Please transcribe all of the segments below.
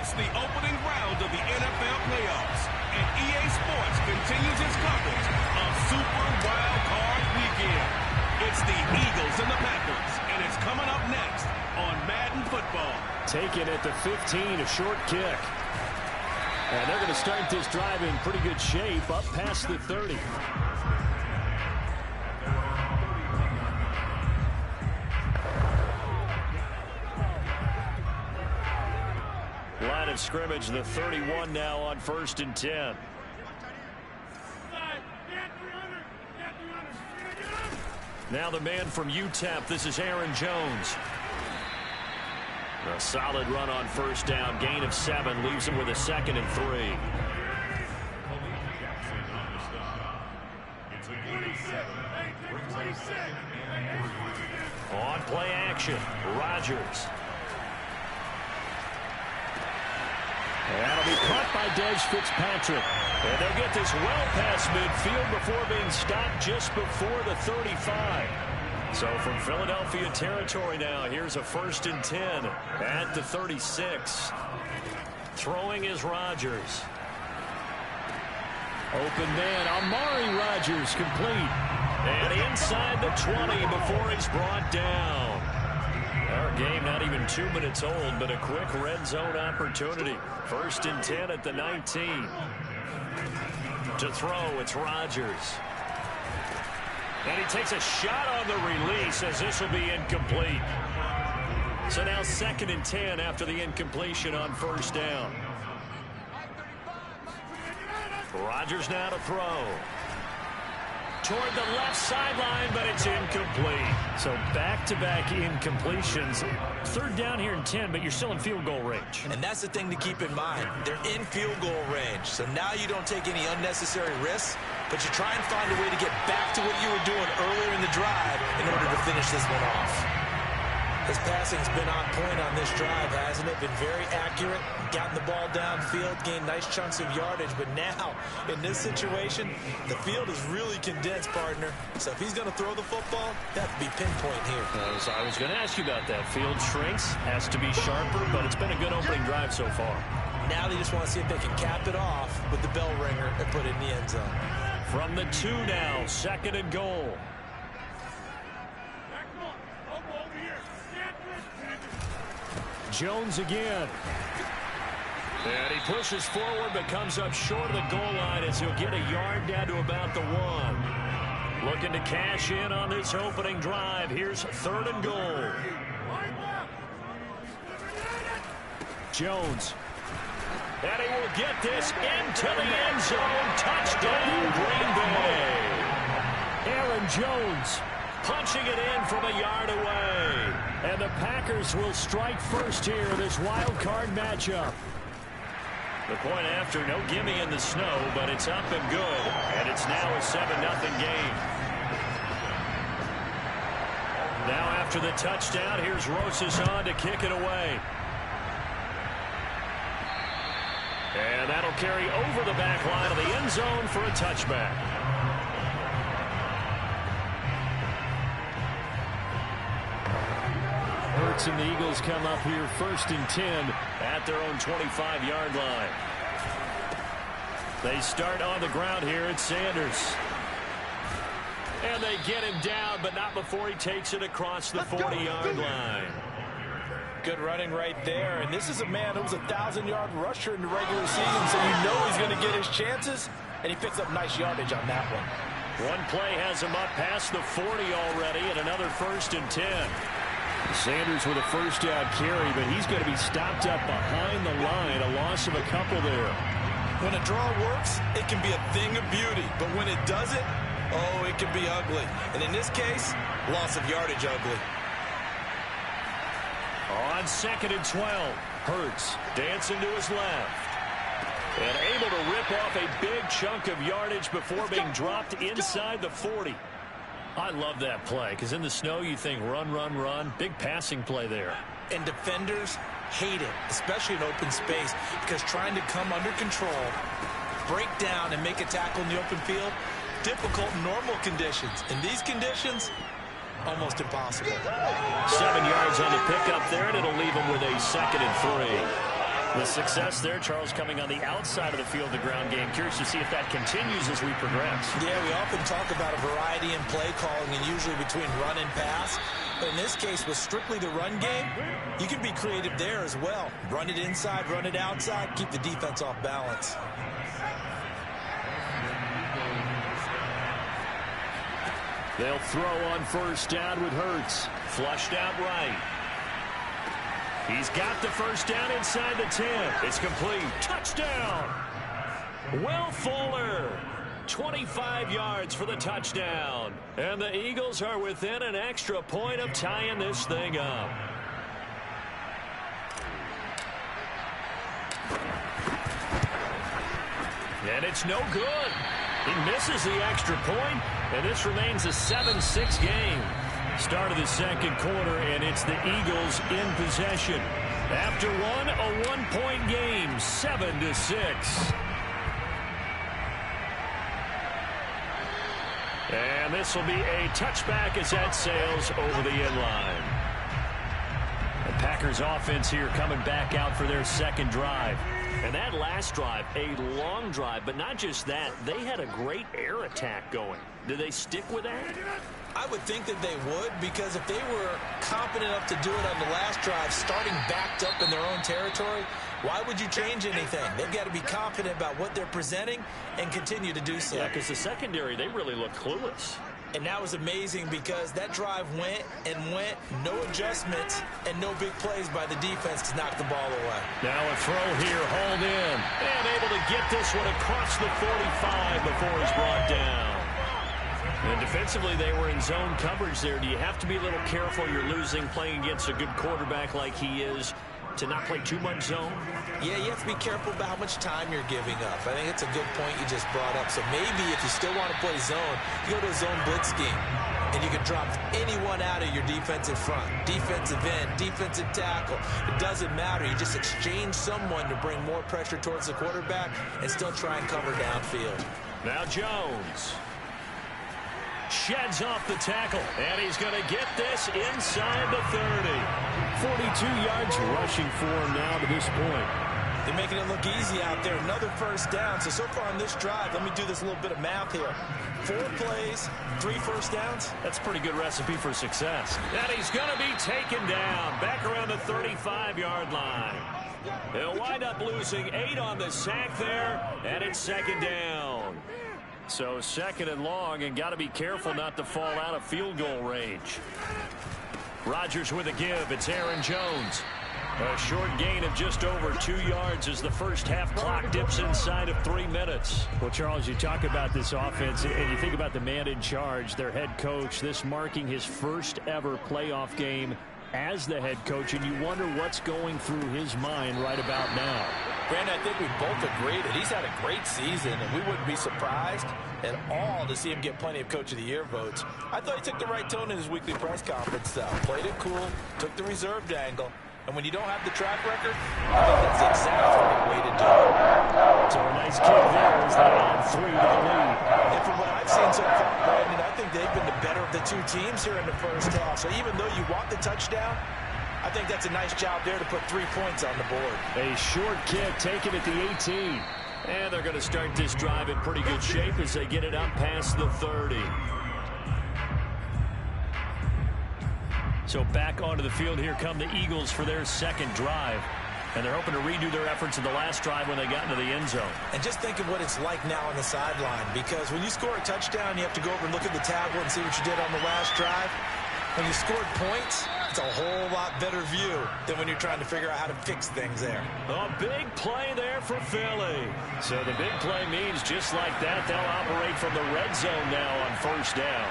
It's the opening round of the NFL playoffs, and EA Sports continues its coverage of Super Wild Card Weekend. It's the Eagles and the Packers, and it's coming up next on Madden Football. Taken at the 15, a short kick. And they're going to start this drive in pretty good shape, up past the 30. Line of scrimmage, the 31 now on 1st and 10. Now the man from UTEP, this is Aaron Jones. A solid run on 1st down, gain of 7, leaves him with a 2nd and 3. On play action, Rodgers. That'll be caught by Des Fitzpatrick. And they'll get this well past midfield before being stopped just before the 35. So from Philadelphia territory now, here's a 1st and 10 at the 36. Throwing is Rodgers. Open man, Amari Rodgers complete. And inside the 20 before he's brought down. Our game not even 2 minutes old, but a quick red zone opportunity. 1st and 10 at the 19. To throw, it's Rodgers. And he takes a shot on the release as this will be incomplete. So now 2nd and 10 after the incompletion on 1st down. Rodgers now to throw. Toward the left sideline, but it's incomplete. So back-to-back incompletions. 3rd down here in 10, but you're still in field goal range. And that's the thing to keep in mind. They're in field goal range. So now you don't take any unnecessary risks, but you try and find a way to get back to what you were doing earlier in the drive in order to finish this one off. His passing's been on point on this drive, hasn't it? Been very accurate, gotten the ball downfield, gained nice chunks of yardage. But now, in this situation, the field is really condensed, partner. So if he's going to throw the football, that would be pinpoint here. I was going to ask you about that. Field shrinks, has to be sharper, but it's been a good opening drive so far. Now they just want to see if they can cap it off with the bell ringer and put it in the end zone. From the 2 now, 2nd and goal. Jones again. And he pushes forward but comes up short of the goal line as he'll get a yard down to about the 1. Looking to cash in on this opening drive. Here's 3rd and goal. Jones. And he will get this into the end zone. Touchdown, Green Bay. Aaron Jones punching it in from a yard away. And the Packers will strike first here in this wild card matchup. The point after, no gimme in the snow, but it's up and good. And it's now a 7-0 game. Now after the touchdown, here's Rosas on to kick it away. And that'll carry over the back line of the end zone for a touchback. Hurts and the Eagles come up here 1st and 10 at their own 25-yard line. They start on the ground here at Sanders. And they get him down, but not before he takes it across the 40-yard line. Good running right there. And this is a man who was a 1,000-yard rusher in the regular season, so you know he's going to get his chances. And he picks up nice yardage on that one. One play has him up past the 40 already, and another 1st and 10. Sanders with a 1st down carry, but he's going to be stopped up behind the line. A loss of a couple there. When a draw works, it can be a thing of beauty. But when it doesn't, oh, it can be ugly. And in this case, loss of yardage ugly. On 2nd and 12, Hurts dancing to his left. And able to rip off a big chunk of yardage before being dropped inside the 40. I love that play, because in the snow you think run, run, run. Big passing play there. And defenders hate it, especially in open space, because trying to come under control, break down, and make a tackle in the open field, difficult in normal conditions. In these conditions, almost impossible. 7 yards on the pickup there, and it'll leave him with a 2nd and 3. The success there, Charles, coming on the outside of the field, the ground game. Curious to see if that continues as we progress. Yeah, we often talk about a variety in play calling and usually between run and pass. But in this case, with strictly the run game, you can be creative there as well. Run it inside, run it outside, keep the defense off balance. They'll throw on first down with Hurts. Flushed out right. He's got the first down inside the 10. It's complete. Touchdown. Will Fuller. 25 yards for the touchdown. And the Eagles are within an extra point of tying this thing up. And it's no good. He misses the extra point, and this remains a 7-6 game. Start of the second quarter, and it's the Eagles in possession. After one, a one-point game, 7-6. And this will be a touchback as that sails over the inline. The Packers offense here coming back out for their second drive. And that last drive, a long drive, but not just that. They had a great air attack going. Do they stick with that? I would think that they would, because if they were confident enough to do it on the last drive, starting backed up in their own territory, why would you change anything? They've got to be confident about what they're presenting and continue to do so. Yeah, because the secondary, they really look clueless. And that was amazing because that drive went and went, no adjustments, and no big plays by the defense to knock the ball away. Now a throw here, hauled in, and able to get this one across the 45 before he's brought down. And defensively, they were in zone coverage there. Do you have to be a little careful? You're losing playing against a good quarterback like he is, to not play too much zone? Yeah, you have to be careful about how much time you're giving up. I think it's a good point you just brought up. So maybe if you still want to play zone, you go to a zone blitz scheme, and you can drop anyone out of your defensive front. Defensive end, defensive tackle. It doesn't matter. You just exchange someone to bring more pressure towards the quarterback and still try and cover downfield. Now Jones sheds off the tackle, and he's going to get this inside the 30. 42 yards rushing for him now to this point. They're making it look easy out there. Another first down. So far on this drive, let me do this little bit of math here. 4 plays, 3 first downs. That's a pretty good recipe for success. And he's going to be taken down back around the 35-yard line. They'll wind up losing 8 on the sack there, and it's second down. So second and long, and got to be careful not to fall out of field goal range. Rodgers with a give. It's Aaron Jones. A short gain of just over 2 yards as the first half clock dips inside of 3 minutes. Well, Charles, you talk about this offense, and you think about the man in charge, their head coach, this marking his first ever playoff game as the head coach, and you wonder what's going through his mind right about now. Brandon, I think we both agree that he's had a great season, and we wouldn't be surprised at all to see him get plenty of Coach of the Year votes. I thought he took the right tone in his weekly press conference, though. Played it cool, took the reserved angle, and when you don't have the track record, I think that's the exact right way to do it. So a nice kick there as they add 3 to the lead. And from what I've seen so far, Brandon, I think they've been the better of the 2 teams here in the first half. So even though you want the touchdown, I think that's a nice job there to put 3 points on the board. A short kick taken at the 18. And they're going to start this drive in pretty good shape as they get it up past the 30. So back onto the field, here come the Eagles for their second drive. And they're hoping to redo their efforts in the last drive when they got into the end zone. And just think of what it's like now on the sideline, because when you score a touchdown, you have to go over and look at the tablet and see what you did on the last drive. When you scored points, it's a whole lot better view than when you're trying to figure out how to fix things there. A big play there for Philly. So the big play means just like that, they'll operate from the red zone now on first down.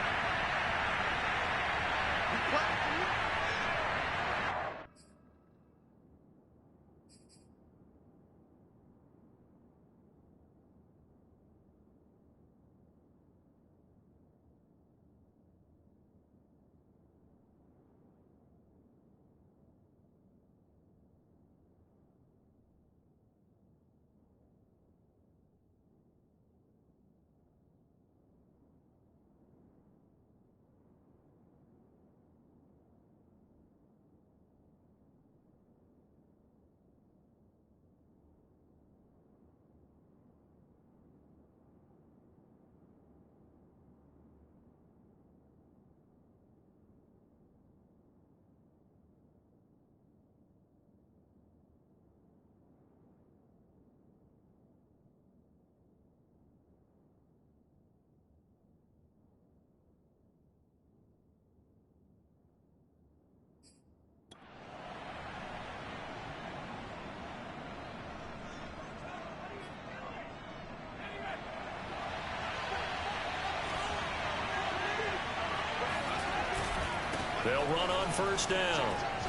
They'll run on first down.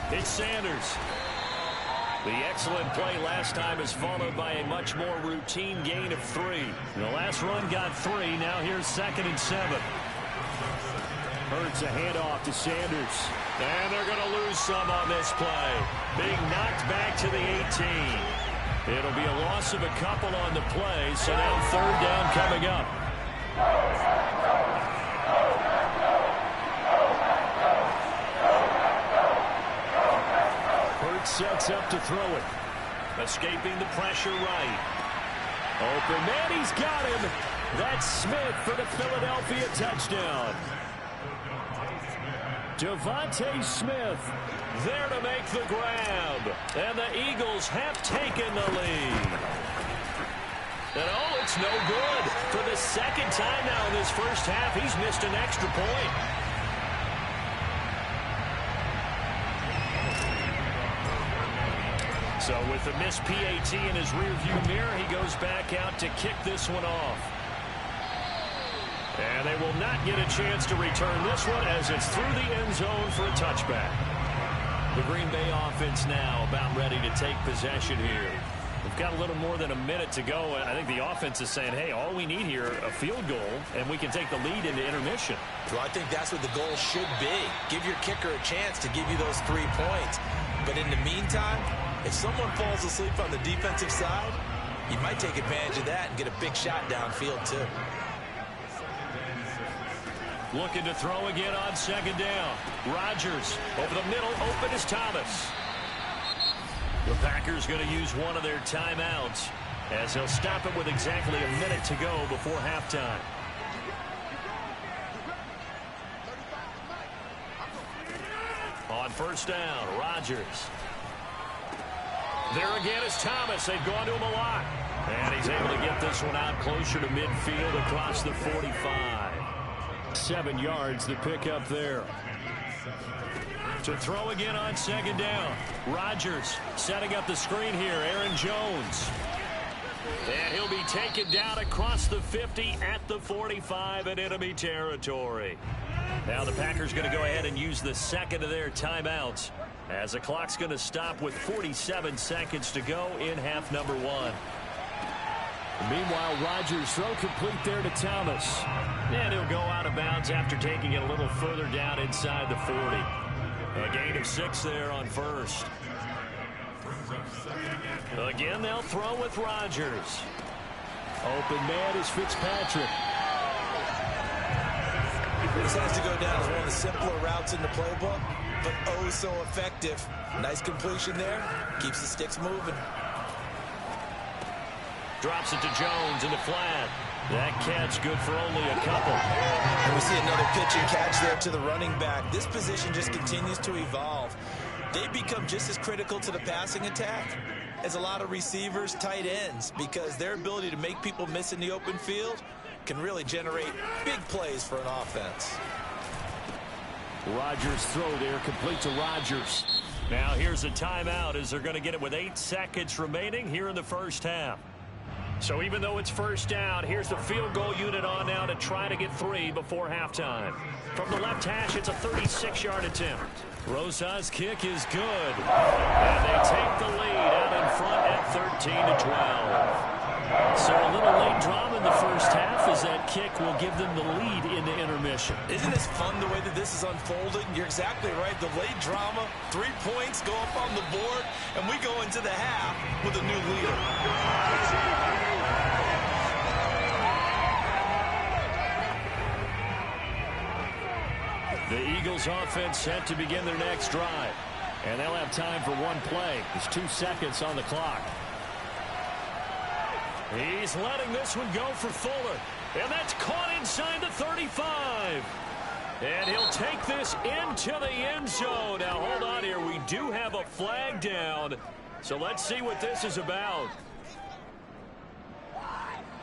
It's Sanders. The excellent play last time is followed by a much more routine gain of 3. The last run got 3. Now here's 2nd and 7. Hurts a handoff to Sanders. And they're going to lose some on this play. Being knocked back to the 18. It'll be a loss of a couple on the play, so now 3rd down coming up. Hurts sets up to throw it. Escaping the pressure right. Open man, he's got him. That's Smith for the Philadelphia touchdown. Devontae Smith there to make the grab. And the Eagles have taken the lead. And oh, it's no good. For the 2nd time now in this first half, he's missed an extra point. So with the missed PAT in his rearview mirror, he goes back out to kick this one off. And they will not get a chance to return this one as it's through the end zone for a touchback. The Green Bay offense now about ready to take possession here. We've got a little more than a minute to go. I think the offense is saying, hey, all we need here, a field goal, and we can take the lead into intermission. Well, I think that's what the goal should be. Give your kicker a chance to give you those 3 points. But in the meantime, if someone falls asleep on the defensive side, you might take advantage of that and get a big shot downfield too. Looking to throw again on 2nd down. Rodgers over the middle, open is Thomas. The Packers going to use one of their timeouts as they'll stop it with exactly a minute to go before halftime. On first down, Rodgers. There again is Thomas. They've gone to him a lot. And he's able to get this one out closer to midfield across the 45. 7 yards to pick up there. To throw again on 2nd down. Rodgers setting up the screen here. Aaron Jones. And he'll be taken down across the 50 at the 45 in enemy territory. Now the Packers going to go ahead and use the 2nd of their timeouts as the clock's going to stop with 47 seconds to go in half number 1. Meanwhile, Rodgers throw complete there to Thomas. And he'll go out of bounds after taking it a little further down inside the 40. A gain of 6 there on first. Again, they'll throw with Rodgers. Open man is Fitzpatrick. This has to go down as one of the simpler routes in the playbook, but oh so effective. Nice completion there. Keeps the sticks moving. Drops it to Jones in the flat. That catch good for only a couple. And we see another pitch and catch there to the running back. This position just continues to evolve. They become just as critical to the passing attack as a lot of receivers, tight ends, because their ability to make people miss in the open field can really generate big plays for an offense. Rodgers throw there, complete to Rodgers. Now here's a timeout as they're going to get it with 8 seconds remaining here in the first half. So even though it's first down, here's the field goal unit on now to try to get 3 before halftime. From the left hash, it's a 36-yard attempt. Rosa's kick is good. And they take the lead out in front at 13-12. So a little late drama in the first half as that kick will give them the lead into intermission. Isn't this fun the way that this is unfolding? You're exactly right. The late drama, 3 points go up on the board, and we go into the half with a new leader. The Eagles offense set to begin their next drive. And they'll have time for one play. There's 2 seconds on the clock. He's letting this one go for Fuller. And that's caught inside the 35. And he'll take this into the end zone. Now, hold on here. We do have a flag down. So let's see what this is about.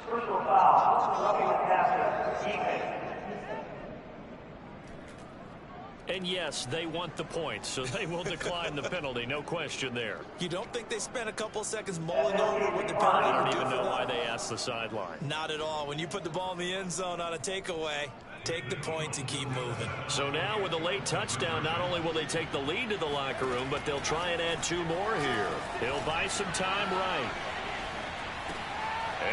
Personal foul. Roughing the passer. Teammate. And yes, they want the points, so they will decline the penalty. No question there. You don't think they spent a couple seconds mulling over what the penalty I would don't do even for know them? why they asked the sideline. Not at all. When you put the ball in the end zone on a takeaway, Take the points and keep moving. So now with a late touchdown, not only will they take the lead to the locker room, but they'll try and add 2 more here. He'll buy some time right.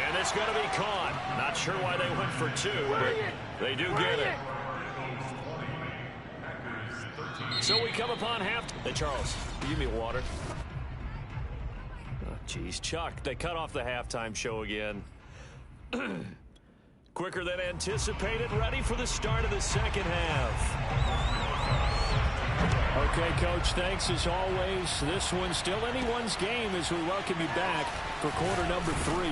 And it's going to be caught. Not sure why they went for 2, but they do get it. So we come upon half. Hey, Charles, give me water. Oh, geez, Chuck, they cut off the halftime show again. Quicker than anticipated, ready for the start of the second half. Okay, Coach, thanks as always. This one's still anyone's game as we welcome you back for quarter number 3.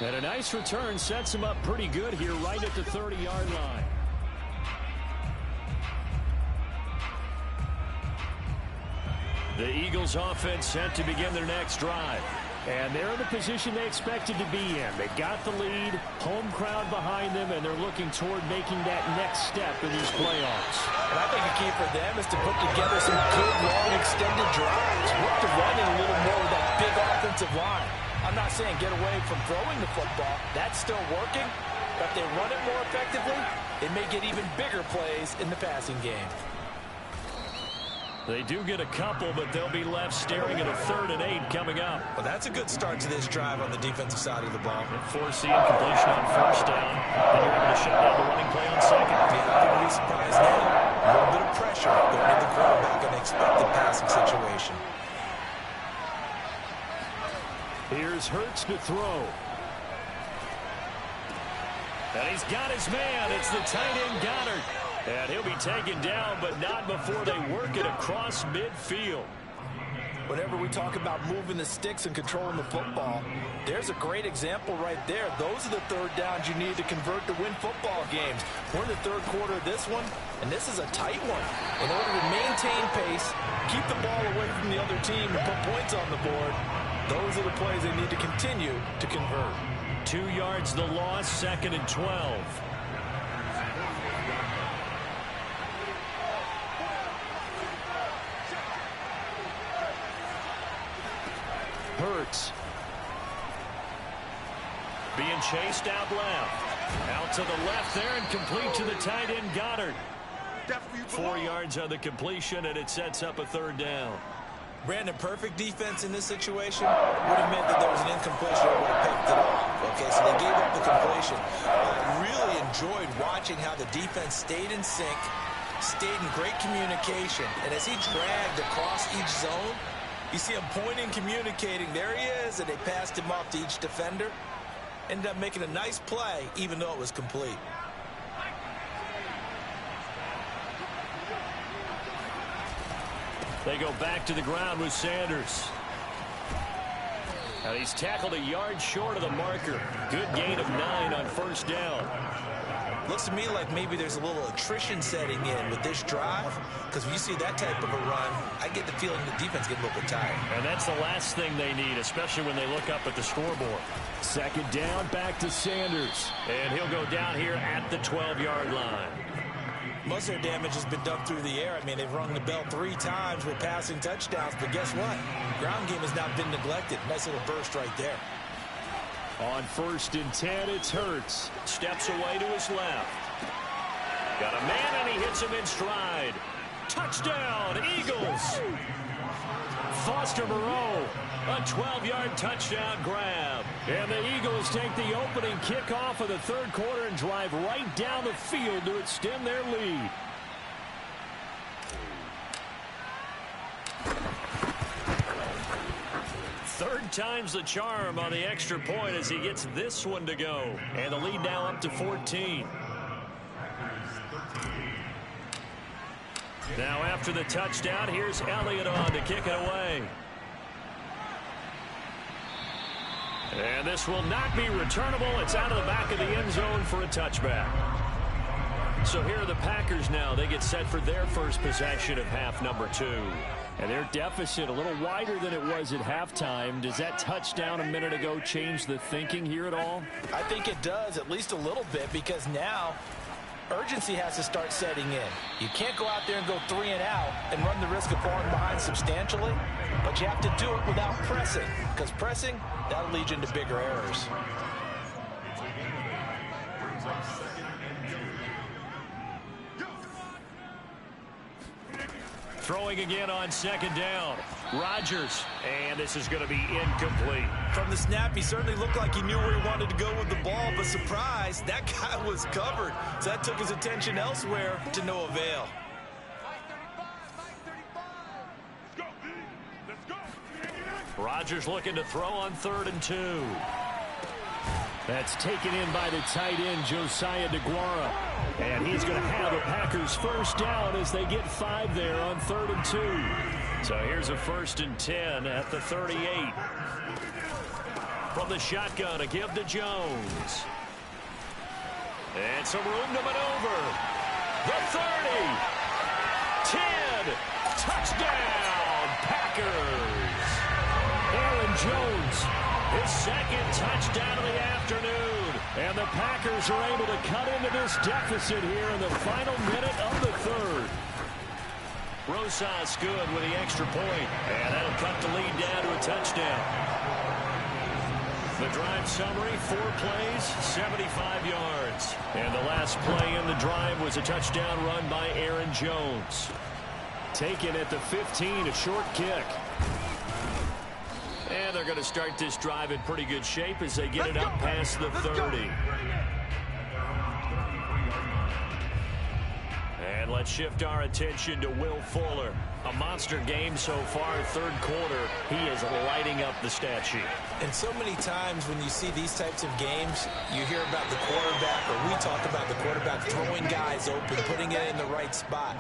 And a nice return sets him up pretty good here right at the 30-yard line. The Eagles offense set to begin their next drive. And they're in the position they expected to be in. They got the lead, home crowd behind them, and they're looking toward making that next step in these playoffs. And I think a key for them is to put together some good, long, extended drives. Work the run in a little more with that big offensive line. I'm not saying get away from throwing the football. That's still working. But if they run it more effectively, they may get even bigger plays in the passing game. They do get a couple, but they'll be left staring at a 3rd and 8 coming up. Well, that's a good start to this drive on the defensive side of the ball. Forcing completion on 1st down, and you're able to shut down the running play on 2nd. Yeah, I wouldn't be surprised now. A little bit of pressure going to the quarterback in an expected passing situation. Here's Hurts to throw. And he's got his man. It's the tight end Goddard. And he'll be taken down, but not before they work it across midfield. Whenever we talk about moving the sticks and controlling the football, there's a great example right there. Those are the 3rd downs you need to convert to win football games. We're in the 3rd quarter of this one, and this is a tight one. In order to maintain pace, keep the ball away from the other team, and put points on the board, those are the plays they need to continue to convert. 2 yards the loss, 2nd and 12. Hurts. Being chased out left. Out to the left there and complete to the tight end Goddard. 4 yards on the completion, and it sets up a 3rd down. Brandon, perfect defense in this situation would have meant that there was an incompletion that would have picked it off. Okay, so they gave up the completion. I really enjoyed watching how the defense stayed in sync, stayed in great communication, and as he dragged across each zone, you see him pointing, communicating. There he is, and they passed him off to each defender. Ended up making a nice play, even though it was complete. They go back to the ground with Sanders. And he's tackled a yard short of the marker. Good gain of 9 on 1st down. Looks to me like maybe there's a little attrition setting in with this drive, because when you see that type of a run, I get the feeling the defense getting a little bit tired. And that's the last thing they need, especially when they look up at the scoreboard. 2nd down, back to Sanders. And he'll go down here at the 12-yard line. Most of their damage has been done through the air. I mean, they've rung the bell 3 times with passing touchdowns, but guess what? Ground game has not been neglected. Nice little burst right there. On 1st and 10, it's Hurts. Steps away to his left. Got a man, and he hits him in stride. Touchdown, Eagles. Foster Moreau, a 12-yard touchdown grab. And the Eagles take the opening kickoff of the 3rd quarter and drive right down the field to extend their lead. Third time's the charm on the extra point as he gets this one to go. And the lead now up to 14. Now after the touchdown, here's Elliott on to kick it away. And this will not be returnable. It's out of the back of the end zone for a touchback. So here are the Packers now. They get set for their first possession of half number 2. And their deficit a little wider than it was at halftime. Does that touchdown a minute ago change the thinking here at all? I think it does, at least a little bit, because now urgency has to start setting in. You can't go out there and go 3 and out and run the risk of falling behind substantially, but you have to do it without pressing, because pressing, that'll lead you into bigger errors. Throwing again on second down. Rodgers, and this is going to be incomplete. From the snap, he certainly looked like he knew where he wanted to go with the ball, but surprise, that guy was covered. So that took his attention elsewhere to no avail. Rodgers looking to throw on 3rd and 2. That's taken in by the tight end, Josiah DeGuara. And he's going to have the Packers first down as they get 5 there on 3rd and 2. So here's a 1st and 10 at the 38. From the shotgun, a give to Jones. And some room to maneuver. The 30. 10. Touchdown, Packers. Aaron Jones, his 2nd touchdown of the afternoon. And the Packers are able to cut into this deficit here in the final minute of the 3rd. Rosas good with the extra point. And that'll cut the lead down to a touchdown. The drive summary, 4 plays, 75 yards. And the last play in the drive was a touchdown run by Aaron Jones. Taken at the 15, a short kick. And they're going to start this drive in pretty good shape as they get it up past the 30. And let's shift our attention to Will Fuller. A monster game so far, 3rd quarter. He is lighting up the stat sheet. And so many times when you see these types of games, you hear about the quarterback, or we talk about the quarterback throwing guys open, putting it in the right spot.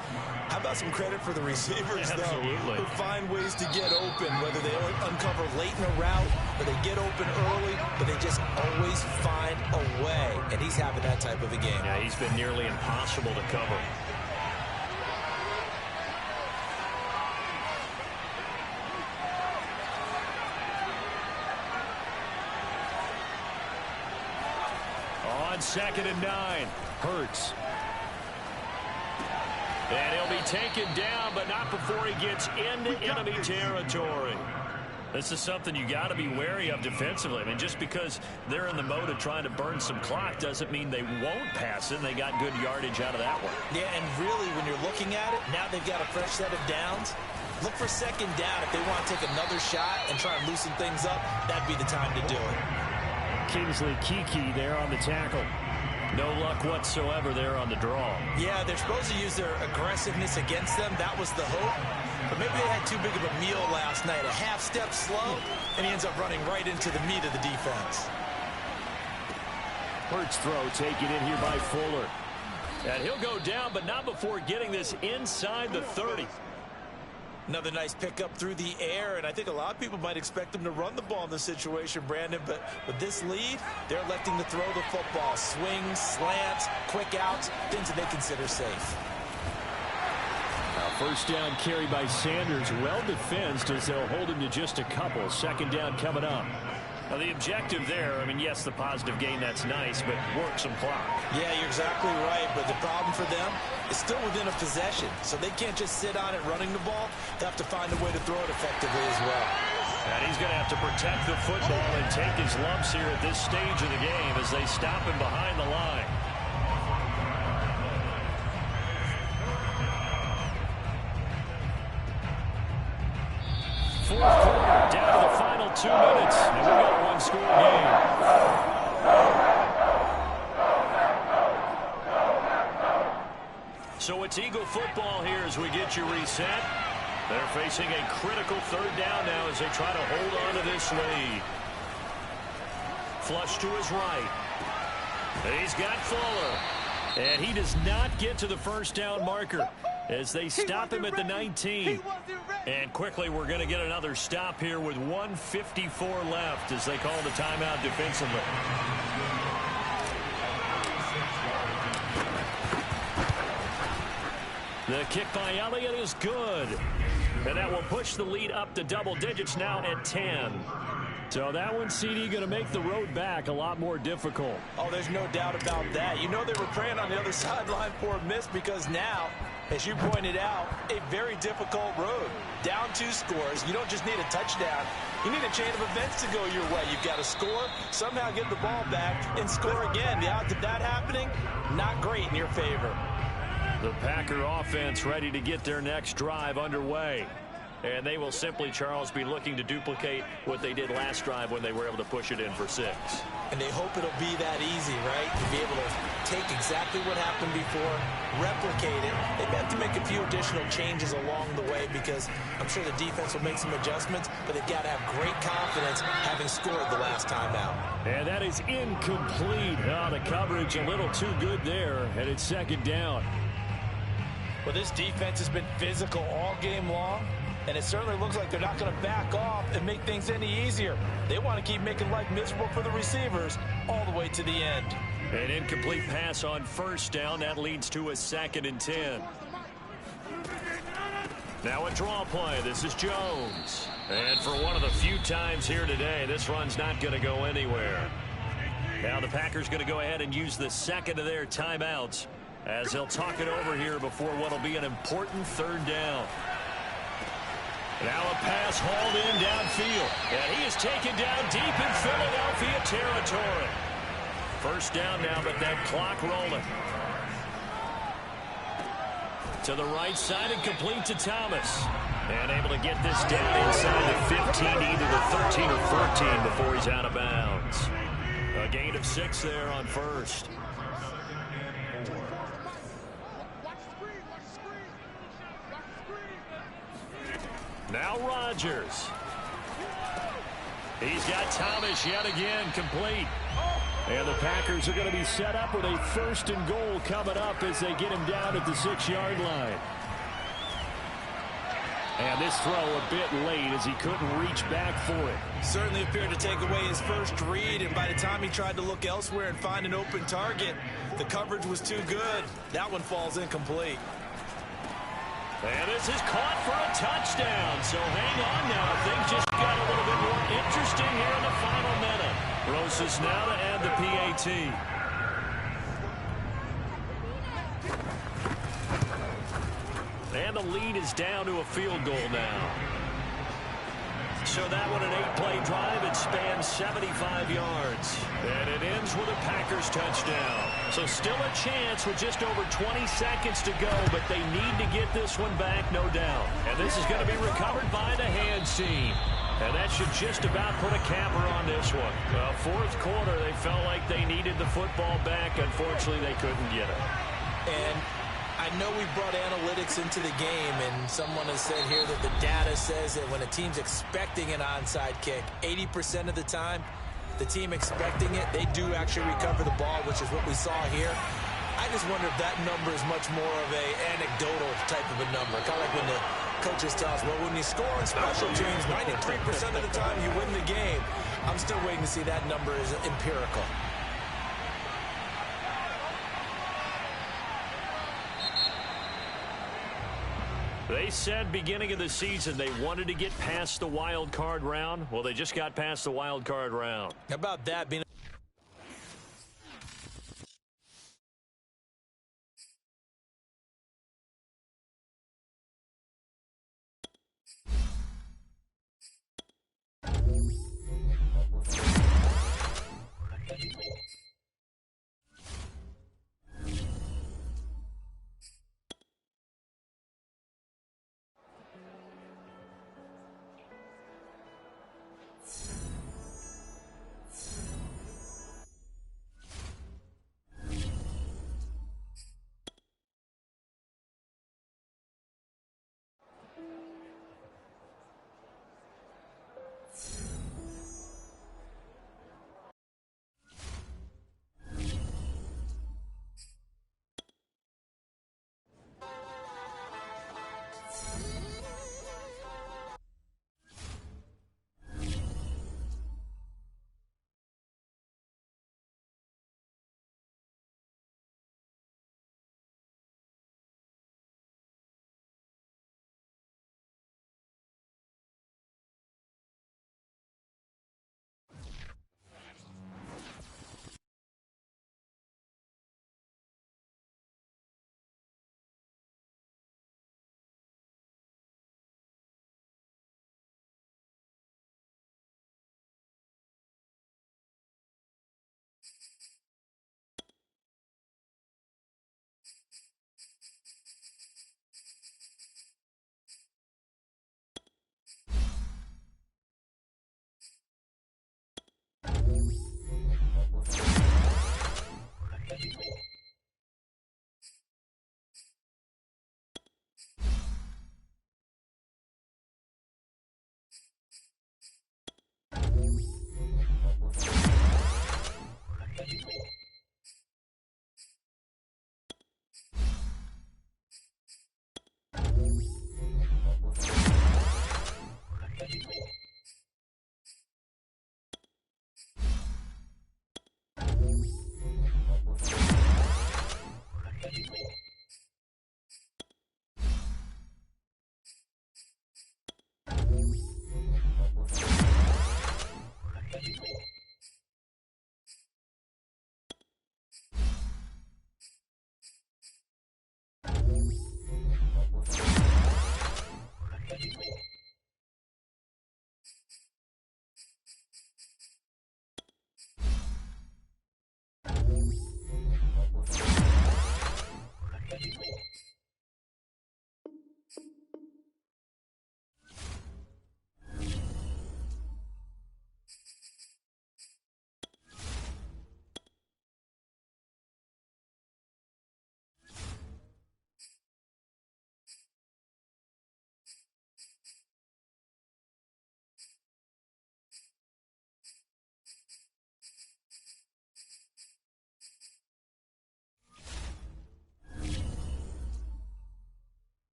How about some credit for the receivers, though, who find ways to get open, whether they uncover late in a route or they get open early, but they just always find a way. And he's having that type of a game. Yeah, he's been nearly impossible to cover. On 2nd and 9, Hurts. And he'll be taken down, but not before he gets into enemy territory. This is something you got to be wary of defensively. I mean, just because they're in the mode of trying to burn some clock doesn't mean they won't pass it. They got good yardage out of that one. Yeah, and really, when you're looking at it, now they've got a fresh set of downs. Look for 2nd down. If they want to take another shot and try and loosen things up, that'd be the time to do it. Kingsley Keke there on the tackle. No luck whatsoever there on the draw. Yeah, they're supposed to use their aggressiveness against them. That was the hope. But maybe they had too big of a meal last night. A half step slow, and he ends up running right into the meat of the defense. Hurts throw taken in here by Fuller. And he'll go down, but not before getting this inside the 30. Another nice pickup through the air, and I think a lot of people might expect them to run the ball in this situation, Brandon, but with this lead, they're electing to throw the football. Swings, slants, quick outs, things that they consider safe. Now 1st down carry by Sanders, well defensed as they'll hold him to just a couple. 2nd down coming up. Now the objective there, I mean, yes, the positive gain, that's nice, but work some clock. Yeah, you're exactly right, but the problem for them is still within a possession, so they can't just sit on it running the ball. They have to find a way to throw it effectively as well. And he's going to have to protect the football and take his lumps here at this stage of the game as they stop him behind the line. Fourth quarter, down to the final 2 minutes, and we've got a one-score game. So it's Eagle football here as we get you reset. They're facing a critical 3rd down now as they try to hold on to this lead. Flush to his right. He's got Fuller. And he does not get to the 1st down marker as they stop him at the 19. And quickly we're going to get another stop here with 1:54 left as they call the timeout defensively. The kick by Elliott is good. And that will push the lead up to double digits now at 10. So that one, CD, going to make the road back a lot more difficult. Oh, there's no doubt about that. You know they were praying on the other sideline for a miss because now, as you pointed out, a very difficult road. Down 2 scores. You don't just need a touchdown. You need a chain of events to go your way. You've got to score, somehow get the ball back, and score again. The odds of that happening, not great in your favor. The Packer offense ready to get their next drive underway. And they will simply, Charles, be looking to duplicate what they did last drive when they were able to push it in for 6. And they hope it'll be that easy, right? To be able to take exactly what happened before, replicate it. They have to make a few additional changes along the way because I'm sure the defense will make some adjustments, but they've got to have great confidence having scored the last time out. And that is incomplete. Oh, the coverage a little too good there, and it's 2nd down. Well, this defense has been physical all game long. And it certainly looks like they're not going to back off and make things any easier. They want to keep making life miserable for the receivers all the way to the end. An incomplete pass on 1st down. That leads to a 2nd and 10. Now a draw play. This is Jones. And for one of the few times here today, this run's not going to go anywhere. Now the Packers going to go ahead and use the 2nd of their timeouts as they'll talk it over here before what will be an important 3rd down. Now a pass hauled in downfield. And he is taken down deep in Philadelphia territory. 1st down now, but that clock rolling. To the right side and complete to Thomas. And able to get this down inside the 15, either the 13 or 14 before he's out of bounds. A gain of 6 there on 1st. Now Rodgers. He's got Thomas yet again complete. And the Packers are going to be set up with a 1st and goal coming up as they get him down at the 6-yard line. And this throw a bit late as he couldn't reach back for it. Certainly appeared to take away his first read, and by the time he tried to look elsewhere and find an open target, the coverage was too good. That one falls incomplete. And this is caught for a touchdown. So hang on now. Things just got a little bit more interesting here in the final minute. Rosas now to add the PAT. And the lead is down to a field goal now. So that one an 8-play drive. It spans 75 yards. And it ends with a Packers touchdown. So still a chance with just over 20 seconds to go, but they need to get this one back, no doubt. And this is going to be recovered by the hands team. And that should just about put a capper on this one. Well, 4th quarter, they felt like they needed the football back. Unfortunately, they couldn't get it. And I know we brought analytics into the game, and someone has said here that the data says that when a team's expecting an onside kick, 80% of the time, the team expecting it, they do actually recover the ball, which is what we saw here. I just wonder if that number is much more of a anecdotal type of a number. Kind of like when the coaches tell us, well, when you score on special teams, 93% of the time you win the game. I'm still waiting to see that number is empirical. They said beginning of the season they wanted to get past the wild card round. Well, they just got past the wild card round. How about that being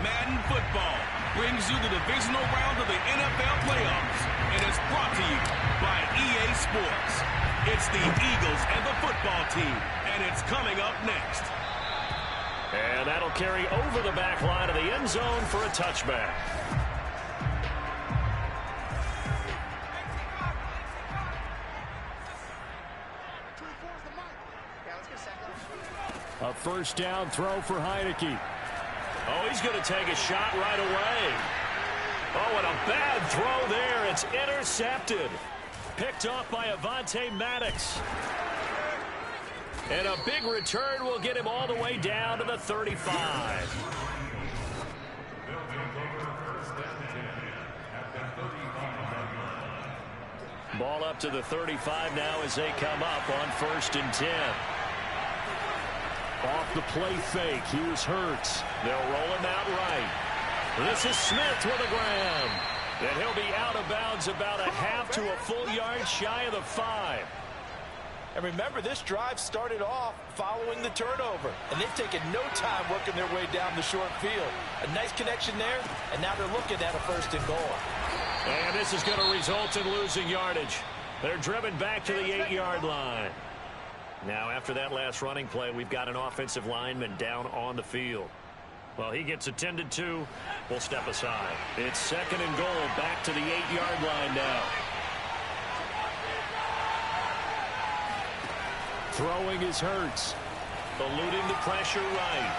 Madden Football brings you the divisional round of the NFL playoffs and is brought to you by EA Sports. It's the Eagles and the football team, and it's coming up next. And that'll carry over the back line of the end zone for a touchback. A first down throw for Heineke. Oh, he's going to take a shot right away. Oh, and a bad throw there. It's intercepted. Picked off by Avonte Maddox. And a big return will get him all the way down to the 35. Ball up to the 35 now as they come up on 1st and 10. Off the play fake. Here's Hurts. They'll roll him out right. This is Smith with a grab. And he'll be out of bounds about a half to a full yard shy of the 5. And remember, this drive started off following the turnover. And they've taken no time working their way down the short field. A nice connection there, and now they're looking at a 1st and goal. And this is going to result in losing yardage. They're driven back to the 8-yard line. Now, after that last running play, we've got an offensive lineman down on the field. Well, he gets attended to. We'll step aside. It's 2nd and goal, back to the 8-yard line now. Throwing is Hurts. Eluding the pressure right.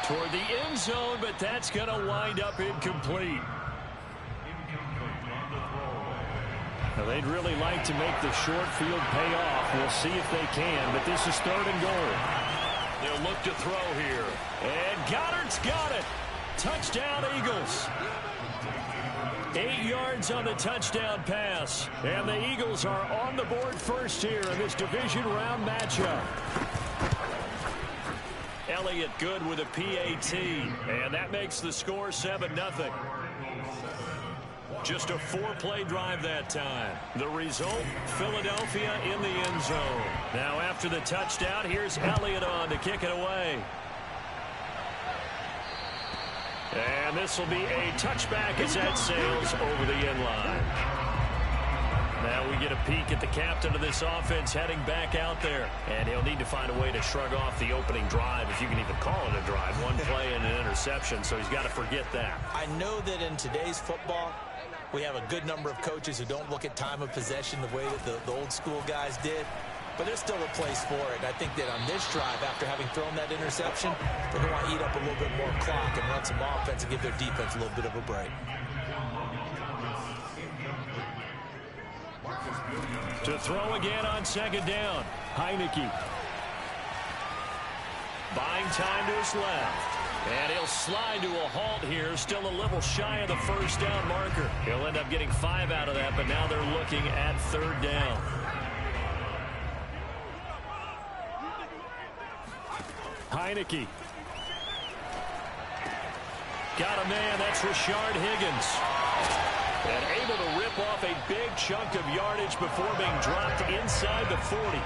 Toward the end zone, but that's going to wind up incomplete. Now, they'd really like to make the short field pay off. We'll see if they can, but this is 3rd and goal. They'll look to throw here. And Goddard's got it. Touchdown, Eagles. 8 yards on the touchdown pass. And the Eagles are on the board first here in this division round matchup. Elliott good with a PAT. And that makes the score 7-0. Just a 4-play drive that time. The result, Philadelphia in the end zone. Now after the touchdown, here's Elliott on to kick it away. And this will be a touchback as that sails over the end line. Now we get a peek at the captain of this offense heading back out there. And he'll need to find a way to shrug off the opening drive, if you can even call it a drive. One play and an interception, so he's got to forget that. I know that in today's football, we have a good number of coaches who don't look at time of possession the way that the old school guys did. But there's still a place for it. And I think that on this drive, after having thrown that interception, they're going to want to eat up a little bit more clock and run some offense and give their defense a little bit of a break. To throw again on 2nd down. Heineke. Buying time to his left. And he'll slide to a halt here, still a little shy of the 1st down marker. He'll end up getting 5 out of that, but now they're looking at 3rd down. Heineke. Got a man, that's Rashard Higgins. And able to rip off a big chunk of yardage before being dropped inside the 40.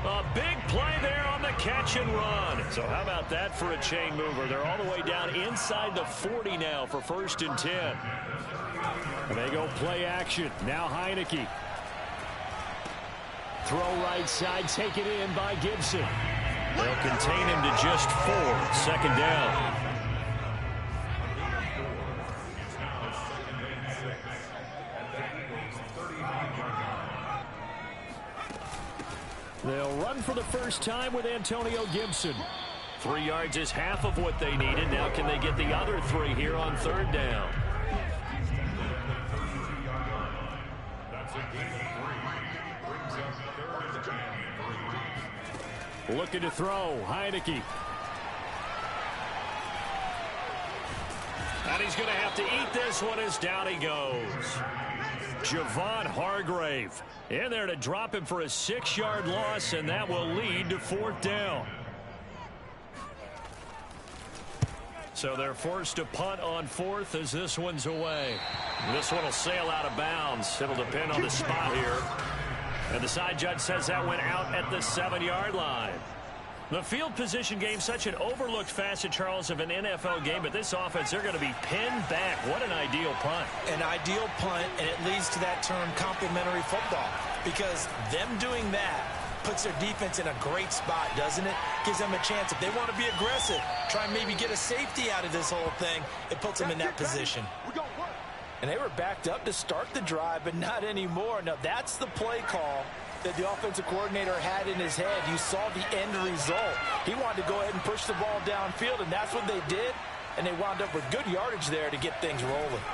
A big play there on the catch and run. So how about that for a chain mover? They're all the way down inside the 40 now for 1st and 10. And they go play action. Now Heineke. Throw right side, taken in by Gibson. They'll contain him to just 4. 2nd down. They'll run for the first time with Antonio Gibson. 3 yards is half of what they needed. Now can they get the other 3 here on 3rd down? Looking to throw. Heineke. And he's going to have to eat this one as down he goes. Javon Hargrave in there to drop him for a 6-yard loss, and that will lead to 4th down. So they're forced to punt on 4th as this one's away. This one will sail out of bounds. It'll depend on the spot here. And the side judge says that went out at the 7-yard line. The field position game, such an overlooked facet, Charles, of an NFL game, but this offense, they're going to be pinned back. What an ideal punt. An ideal punt, and it leads to that term complementary football, because them doing that puts their defense in a great spot, doesn't it? Gives them a chance. If they want to be aggressive, try and maybe get a safety out of this whole thing, it puts them in that position. And they were backed up to start the drive, but not anymore. Now, that's the play call that the offensive coordinator had in his head. You saw the end result. He wanted to go ahead and push the ball downfield, and that's what they did. And they wound up with good yardage there to get things rolling.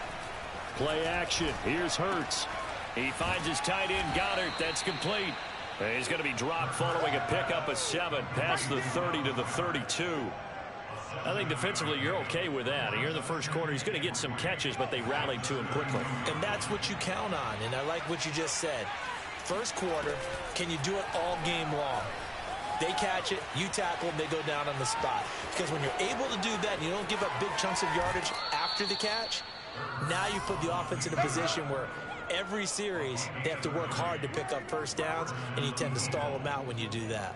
Play action. Here's Hurts. He finds his tight end, Goddard. That's complete. And he's going to be dropped following a pickup of 7 past the 30 to the 32. I think defensively you're okay with that. Here in the first quarter, he's going to get some catches, but they rallied to him quickly. And that's what you count on, and I like what you just said. First quarter, can you do it all game long? They catch it, you tackle them, they go down on the spot. Because when you're able to do that and you don't give up big chunks of yardage after the catch, now you put the offense in a position where every series they have to work hard to pick up first downs, and you tend to stall them out when you do that.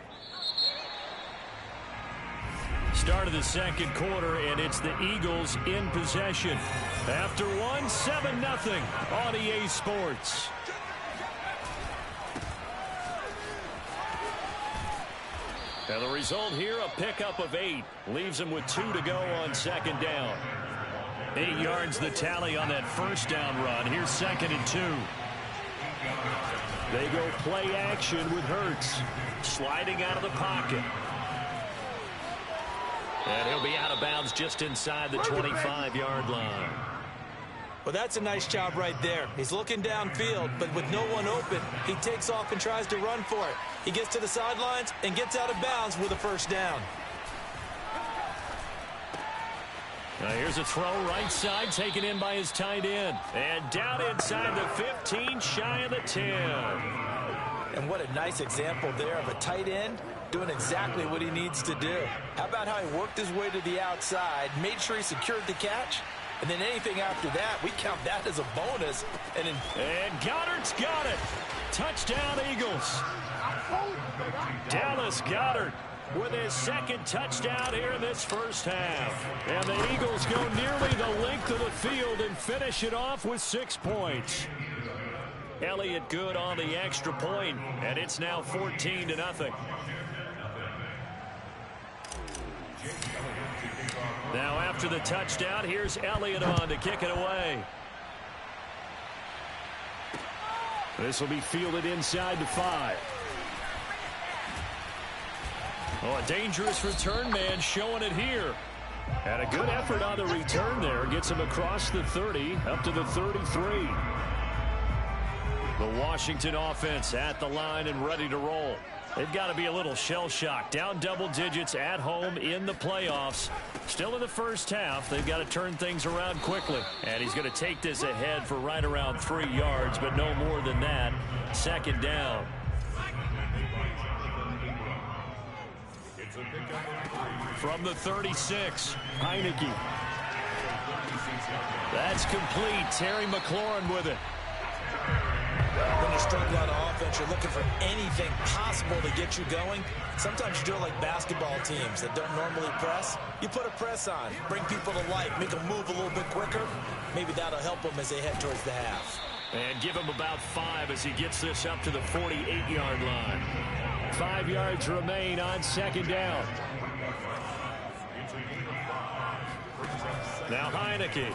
Start of the second quarter, and it's the Eagles in possession. After one, 7-0 on EA Sports. And the result here, a pickup of 8. Leaves them with 2 to go on second down. 8 yards the tally on that first down run. Here's 2nd and 2. They go play action with Hurts. Sliding out of the pocket. And he'll be out of bounds just inside the 25-yard line. Well, that's a nice job right there. He's looking downfield, but with no one open, he takes off and tries to run for it. He gets to the sidelines and gets out of bounds with a first down. Now here's a throw right side, taken in by his tight end. And down inside the 15, shy of the 10. And what a nice example there of a tight end doing exactly what he needs to do. How about how he worked his way to the outside, made sure he secured the catch, and then anything after that, we count that as a bonus. And Goddard's got it. Touchdown, Eagles. Dallas Goedert with his second touchdown here in this first half. And the Eagles go nearly the length of the field and finish it off with 6 points. Elliott good on the extra point, and it's now 14-0. Now after the touchdown, here's Elliott on to kick it away. This will be fielded inside the 5. Oh, a dangerous return man showing it here. And a good effort on the return there. Gets him across the 30 up to the 33. The Washington offense at the line and ready to roll. They've got to be a little shell-shocked. Down double digits at home in the playoffs. Still in the first half. They've got to turn things around quickly. And he's going to take this ahead for right around 3 yards, but no more than that. Second down. From the 36, Heineke. That's complete. Terry McLaurin with it. When you're struggling on offense, you're looking for anything possible to get you going. Sometimes you do it like basketball teams that don't normally press. You put a press on, bring people to life, make them move a little bit quicker. Maybe that'll help them as they head towards the half. And give him about 5 as he gets this up to the 48-yard line. 5 yards remain on second down. Now Heineke.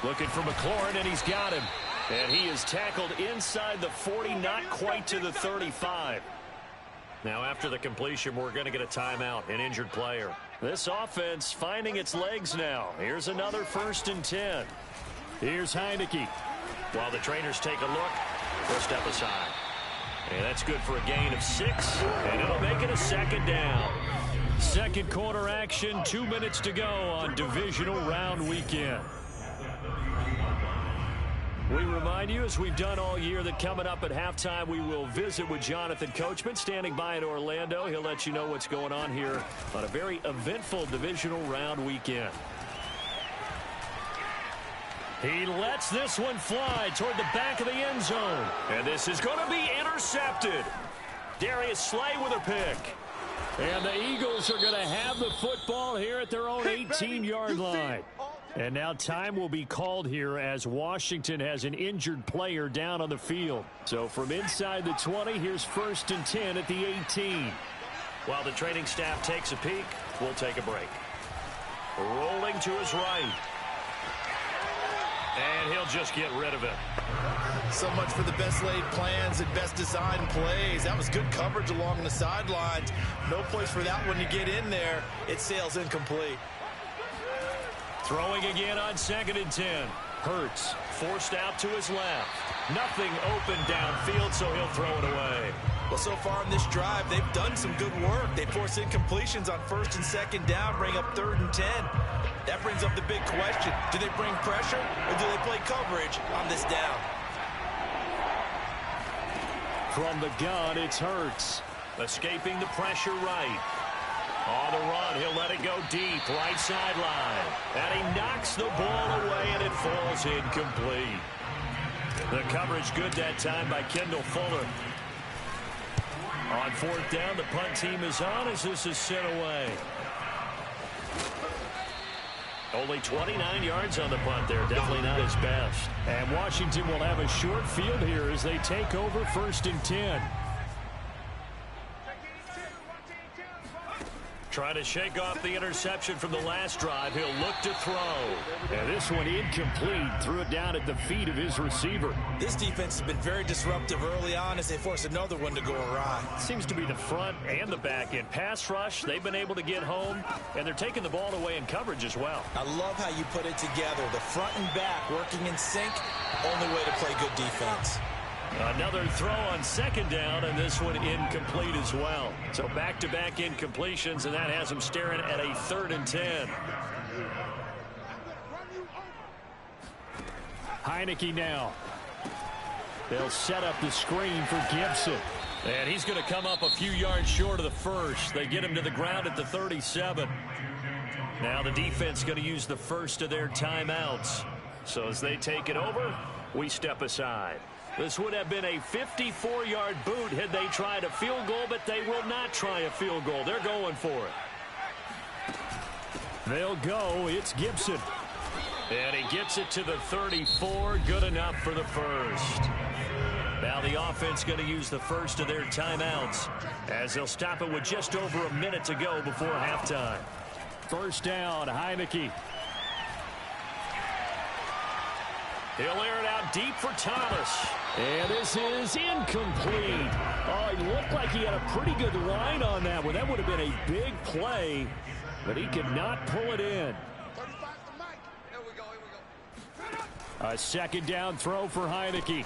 Looking for McLaurin, and he's got him. And he is tackled inside the 40, not quite to the 35. Now after the completion, we're going to get a timeout, an injured player. This offense finding its legs now. Here's another 1st and 10. Here's Heineke. While the trainers take a look, we'll step aside. And that's good for a gain of 6, and it'll make it a second down. Second quarter action, 2 minutes to go on divisional round weekend. We remind you, as we've done all year, that coming up at halftime, we will visit with Jonathan Coachman, standing by in Orlando. He'll let you know what's going on here on a very eventful divisional round weekend. He lets this one fly toward the back of the end zone. And this is going to be intercepted. Darius Slay with a pick. And the Eagles are going to have the football here at their own 18-yard line. And now time will be called here as Washington has an injured player down on the field. So from inside the 20, here's 1st and 10 at the 18. While the training staff takes a peek, we'll take a break. Rolling to his right. And he'll just get rid of it. So much for the best laid plans and best designed plays. That was good coverage along the sidelines. No place for that one to get in there. It sails incomplete. Throwing again on 2nd and 10. Hurts forced out to his left. Nothing open downfield, so he'll throw it away. Well, so far in this drive, they've done some good work. They force incompletions on 1st and 2nd down, bring up 3rd and 10. That brings up the big question. Do they bring pressure or do they play coverage on this down? From the gun, it's Hurts. Escaping the pressure right. On the run, he'll let it go deep, right sideline. And he knocks the ball away, and it falls incomplete. The coverage good that time by Kendall Fuller. On 4th down, the punt team is on as this is sent away. Only 29 yards on the punt there. Definitely not his best. And Washington will have a short field here as they take over 1st and 10. Trying to shake off the interception from the last drive. He'll look to throw. And this one incomplete. Threw it down at the feet of his receiver. This defense has been very disruptive early on as they force another one to go awry. Seems to be the front and the back end. Pass rush, they've been able to get home, and they're taking the ball away in coverage as well. I love how you put it together. The front and back working in sync. Only way to play good defense. Another throw on 2nd down, and this one incomplete as well. So back-to-back incompletions, and that has him staring at a 3rd and 10. Heineke now. They'll set up the screen for Gibson. And he's going to come up a few yards short of the first. They get him to the ground at the 37. Now the defense going to use the first of their timeouts. So as they take it over, we step aside. This would have been a 54-yard boot had they tried a field goal, but they will not try a field goal. They're going for it. They'll go. It's Gibson. And he gets it to the 34. Good enough for the first. Now the offense going to use the first of their timeouts as they'll stop it with just over a minute to go before halftime. 1st down, Heineke. He'll air it out deep for Thomas. And this is incomplete. Oh, he looked like he had a pretty good line on that one. That would have been a big play, but he could not pull it in. A 2nd down throw for Heineke.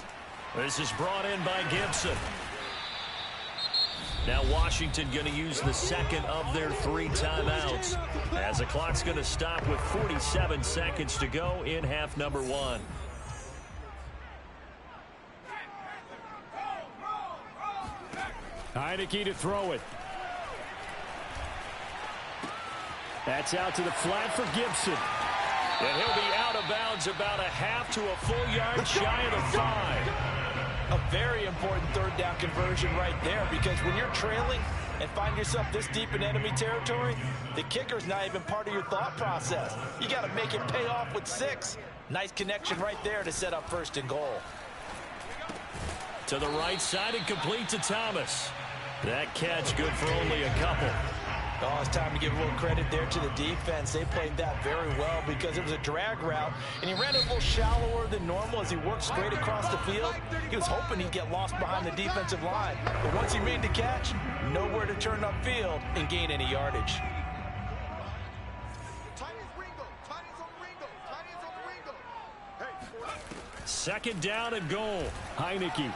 This is brought in by Gibson. Now Washington going to use the 2nd of their 3 timeouts as the clock's going to stop with 47 seconds to go in half number 1. Heineke to throw it. That's out to the flat for Gibson. And he'll be out of bounds about a half to a full yard shy of the 5. A very important 3rd down conversion right there, because when you're trailing and find yourself this deep in enemy territory, the kicker's not even part of your thought process. You got to make it pay off with 6. Nice connection right there to set up 1st and goal. To the right side and complete to Thomas. That catch good for only a couple. Oh, it's time to give a little credit there to the defense. They played that very well because it was a drag route, and he ran it a little shallower than normal as he worked straight across the field. He was hoping he'd get lost behind the defensive line. But once he made the catch, nowhere to turn upfield and gain any yardage. 2nd down and goal. Heineke.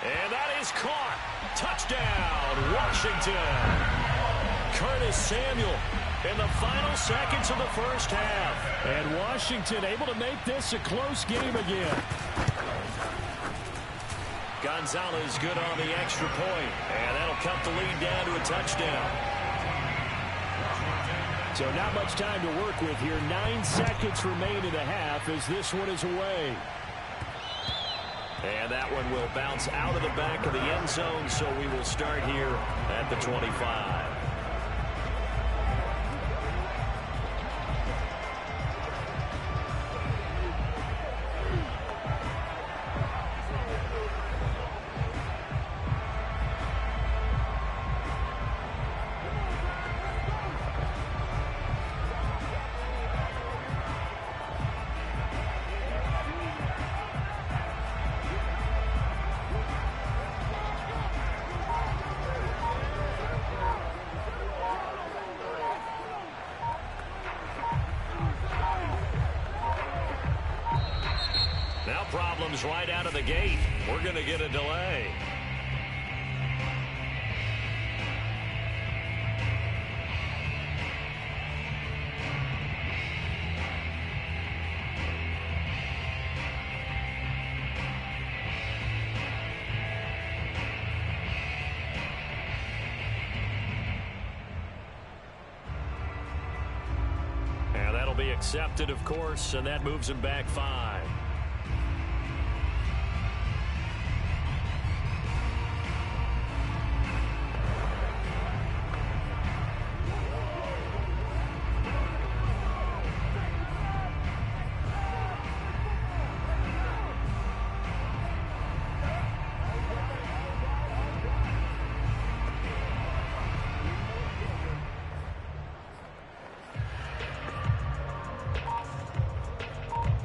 And that is caught. Touchdown, Washington. Curtis Samuel in the final seconds of the first half. And Washington able to make this a close game again. Gonzalez good on the extra point. And that'll cut the lead down to a touchdown. So not much time to work with here. 9 seconds remain in the half as this one is away. And that one will bounce out of the back of the end zone, so we will start here at the 25. Now problems right out of the gate. We're going to get a delay. And that'll be accepted, of course, and that moves him back 5.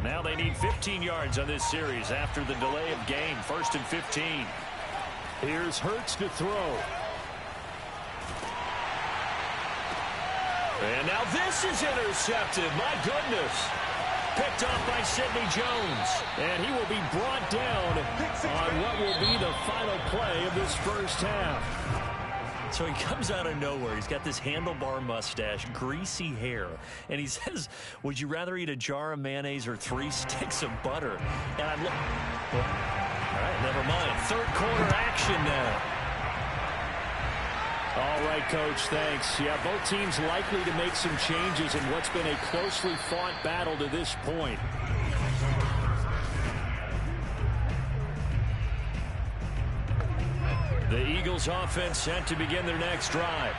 Now they need 15 yards on this series after the delay of game. 1st and 15. Here's Hurts to throw. And now this is intercepted. My goodness. Picked off by Sidney Jones. And he will be brought down on what will be the final play of this first half. So he comes out of nowhere. He's got this handlebar mustache, greasy hair. And he says, would you rather eat a jar of mayonnaise or 3 sticks of butter? And I'm looking. All right, never mind. 3rd quarter action now. All right, Coach, thanks. Yeah, both teams likely to make some changes in what's been a closely fought battle to this point. The Eagles offense set to begin their next drive.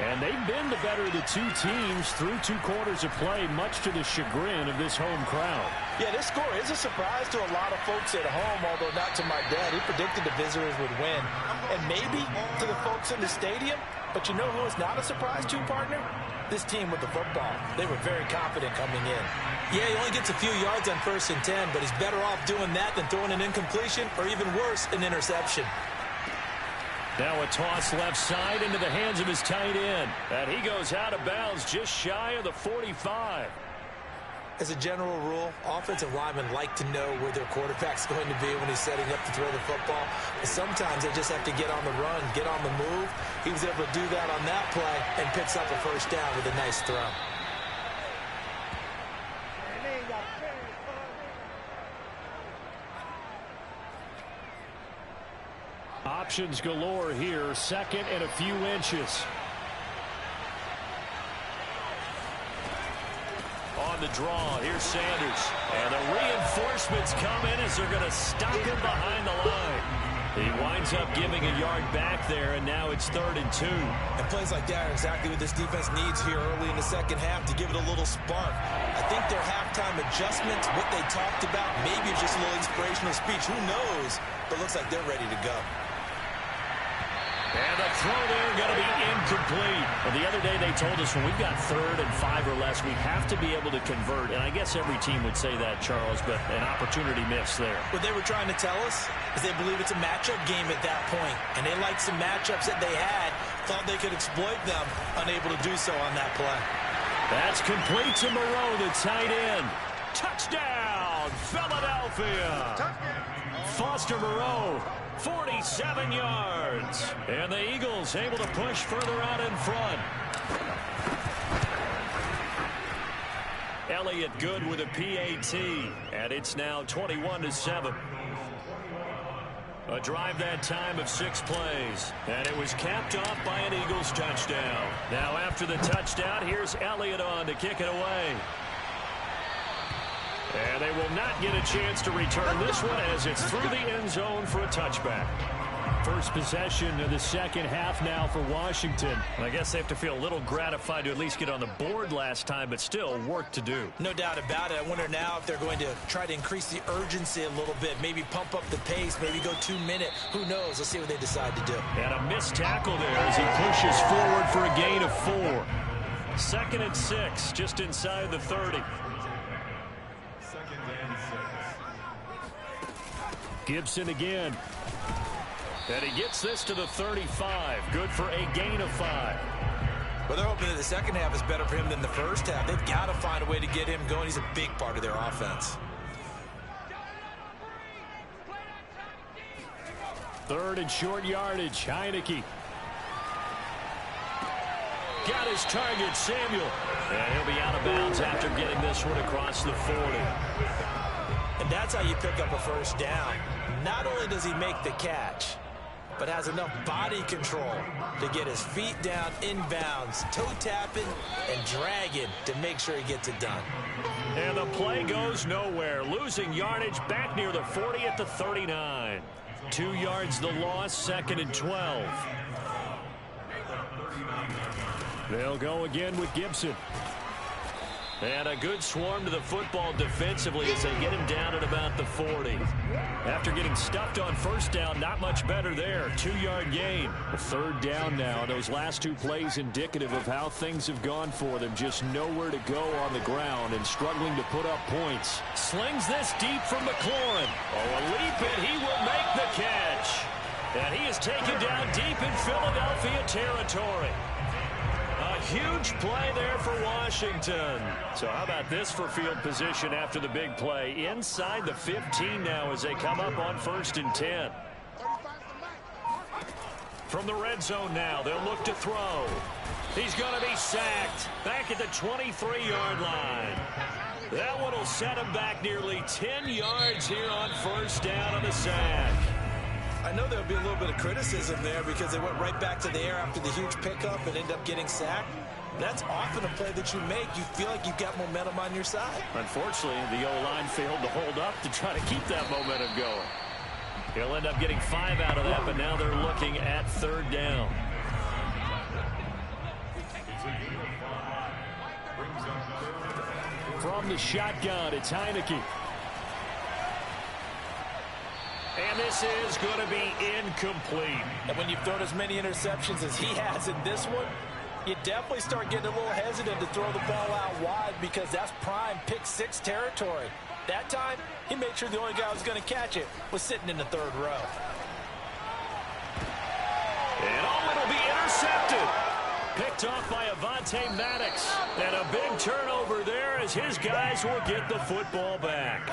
And they've been the better of the two teams through 2 quarters of play, much to the chagrin of this home crowd. Yeah, this score is a surprise to a lot of folks at home, although not to my dad. He predicted the visitors would win. And maybe to the folks in the stadium. But you know who is not a surprise to, partner? This team with the football. They were very confident coming in. Yeah, he only gets a few yards on 1st and 10, but he's better off doing that than throwing an incompletion or even worse, an interception. Now a toss left side into the hands of his tight end. And he goes out of bounds just shy of the 45. As a general rule, offensive linemen like to know where their quarterback's going to be when he's setting up to throw the football. But sometimes they just have to get on the run, get on the move. He was able to do that on that play and picks up a 1st down with a nice throw. Options galore here. 2nd and a few inches. On the draw, here's Sanders. And the reinforcements come in as they're going to stop him behind the line. He winds up giving a yard back there, and now it's 3rd and 2. And plays like that are exactly what this defense needs here early in the 2nd half to give it a little spark. I think their halftime adjustments, what they talked about, maybe just a little inspirational speech. Who knows? But looks like they're ready to go. And the throw there going to be incomplete. Well, the other day they told us when we've got 3rd and 5 or less, we have to be able to convert. And I guess every team would say that, Charles, but an opportunity missed there. What they were trying to tell us is they believe it's a matchup game at that point. And they liked some matchups that they had, thought they could exploit them, unable to do so on that play. That's complete to Moreau, the tight end. Touchdown, Philadelphia. Foster Moreau. 47 yards. And the Eagles able to push further out in front. Elliott good with a PAT. And it's now 21-7. A drive that time of 6 plays. And it was capped off by an Eagles touchdown. Now after the touchdown, here's Elliott on to kick it away. And they will not get a chance to return this one as it's through the end zone for a touchback. First possession of the second half now for Washington. I guess they have to feel a little gratified to at least get on the board last time, but still work to do. No doubt about it. I wonder now if they're going to try to increase the urgency a little bit, maybe pump up the pace, maybe go 2-minute. Who knows? Let's see what they decide to do. And a missed tackle there as he pushes forward for a gain of 4. 2nd and 6, just inside the 30. Gibson again. And he gets this to the 35. Good for a gain of 5. Well, they're hoping that the second half is better for him than the first half. They've got to find a way to get him going. He's a big part of their offense. 3rd and short yardage. Heineke. Got his target, Samuel. And he'll be out of bounds after getting this one across the 40. And that's how you pick up a first down. Not only does he make the catch, but has enough body control to get his feet down inbounds, toe tapping and dragging to make sure he gets it done. And the play goes nowhere. Losing yardage back near the 40 at the 39. 2 yards the loss, 2nd and 12. They'll go again with Gibson. And a good swarm to the football defensively as they get him down at about the 40. After getting stuffed on first down, not much better there. 2-yard gain. A 3rd down now. Those last 2 plays indicative of how things have gone for them. Just nowhere to go on the ground and struggling to put up points. Slings this deep from McLaurin. Oh, a leap and he will make the catch. And he is taken down deep in Philadelphia territory. A huge play there for Washington. So how about this for field position after the big play? Inside the 15 now as they come up on 1st and 10. From the red zone now, they'll look to throw. He's going to be sacked back at the 23-yard line. That one will set him back nearly 10 yards here on 1st down on the sack. I know there'll be a little bit of criticism there because they went right back to the air after the huge pickup and ended up getting sacked. That's often a play that you make. You feel like you've got momentum on your side. Unfortunately, the O-line failed to hold up to try to keep that momentum going. He'll end up getting 5 out of that, but now they're looking at 3rd down. From the shotgun, it's Heineke. And this is going to be incomplete. And when you've thrown as many interceptions as he has in this one, you definitely start getting a little hesitant to throw the ball out wide because that's prime pick 6 territory. That time, he made sure the only guy who was going to catch it was sitting in the 3rd row. And it'll be intercepted. Picked off by Avonte Maddox. And a big turnover there as his guys will get the football back.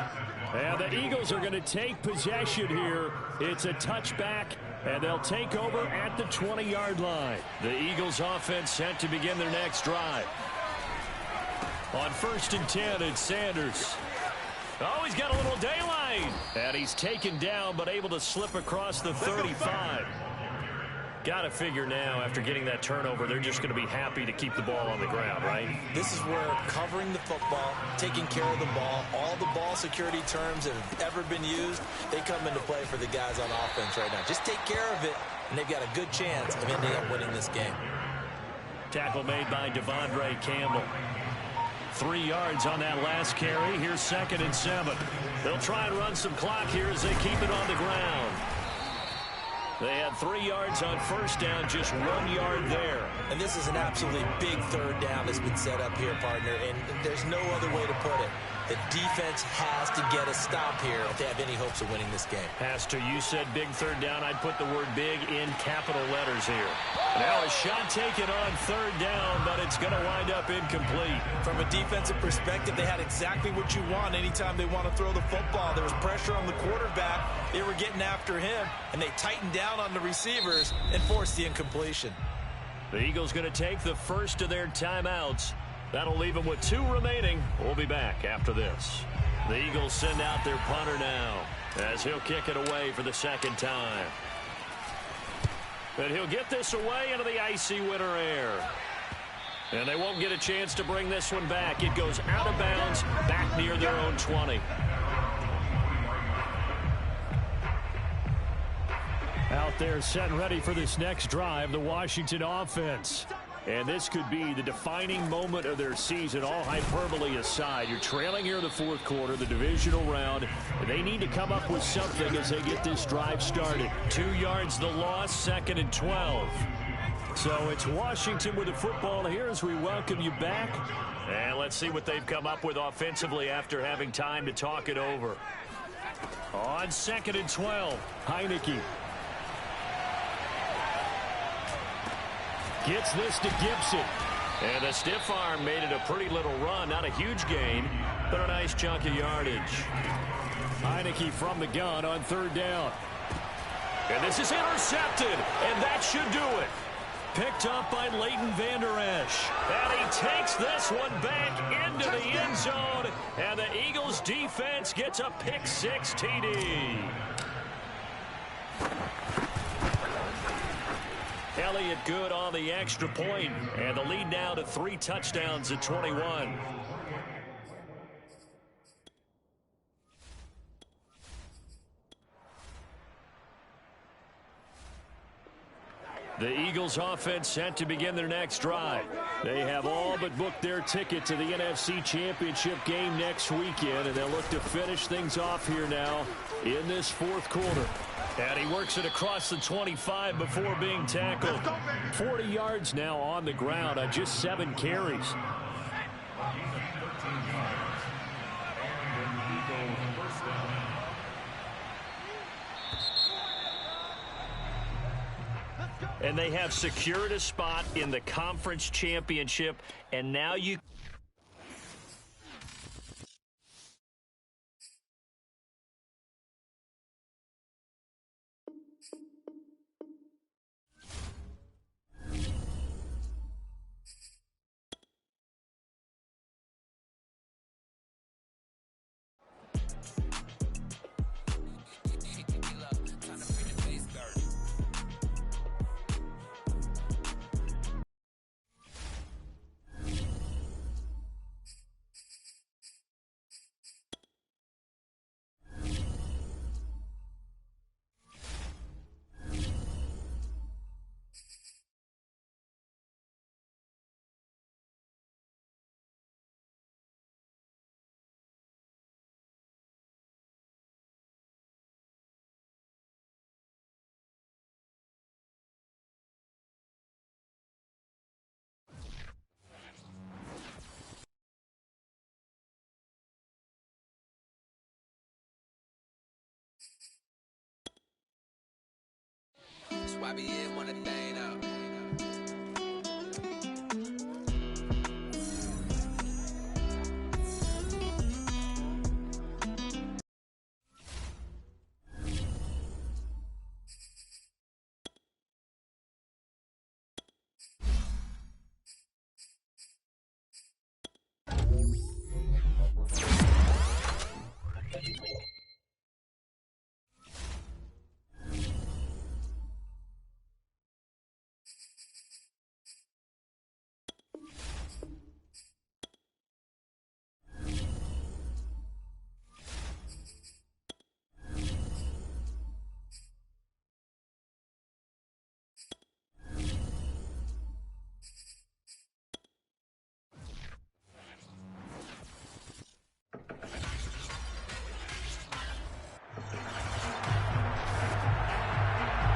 And the Eagles are going to take possession here. It's a touchback, and they'll take over at the 20-yard line. The Eagles offense set to begin their next drive. On 1st and 10, it's Sanders. Oh, he's got a little daylight. And he's taken down, but able to slip across the 35. Got to figure now, after getting that turnover, they're just going to be happy to keep the ball on the ground, right? This is where covering the football, taking care of the ball, all the ball security terms that have ever been used, they come into play for the guys on offense right now. Just take care of it, and they've got a good chance of ending up winning this game. Tackle made by Devondre Campbell. 3 yards on that last carry. Here's 2nd and 7. They'll try and run some clock here as they keep it on the ground. They had 3 yards on 1st down, just 1 yard there. And this is an absolutely big 3rd down that's been set up here, partner, and there's no other way to put it. The defense has to get a stop here if they have any hopes of winning this game. Pastor, you said big 3rd down. I'd put the word big in capital letters here. Now a shot taken on 3rd down, but it's going to wind up incomplete. From a defensive perspective, they had exactly what you want anytime they want to throw the football. There was pressure on the quarterback. They were getting after him, and they tightened down on the receivers and forced the incompletion. The Eagles going to take the first of their timeouts. That'll leave them with 2 remaining. We'll be back after this. The Eagles send out their punter now as he'll kick it away for the 2nd time. And he'll get this away into the icy winter air. And they won't get a chance to bring this one back. It goes out of bounds, back near their own 20. Out there set and ready for this next drive, the Washington offense. And this could be the defining moment of their season, all hyperbole aside. You're trailing here in the fourth quarter, the divisional round. They need to come up with something as they get this drive started. 2 yards the loss, 2nd and 12. So it's Washington with the football here as we welcome you back. And let's see what they've come up with offensively after having time to talk it over. On 2nd and 12, Heineke. Gets this to Gibson. And the stiff arm made it a pretty little run. Not a huge gain, but a nice chunk of yardage. Heineke from the gun on 3rd down. And this is intercepted, and that should do it. Picked up by Leighton Vander Esch. And he takes this one back into the end zone. And the Eagles defense gets a pick-6 TD. Elliott good on the extra point, and the lead now to 3 touchdowns at 21. The Eagles offense set to begin their next drive. They have all but booked their ticket to the NFC Championship game next weekend, and they'll look to finish things off here now in this fourth quarter. And he works it across the 25 before being tackled. 40 yards now on the ground on just 7 carries. And they have secured a spot in the conference championship, and now you... YBN want a thing up.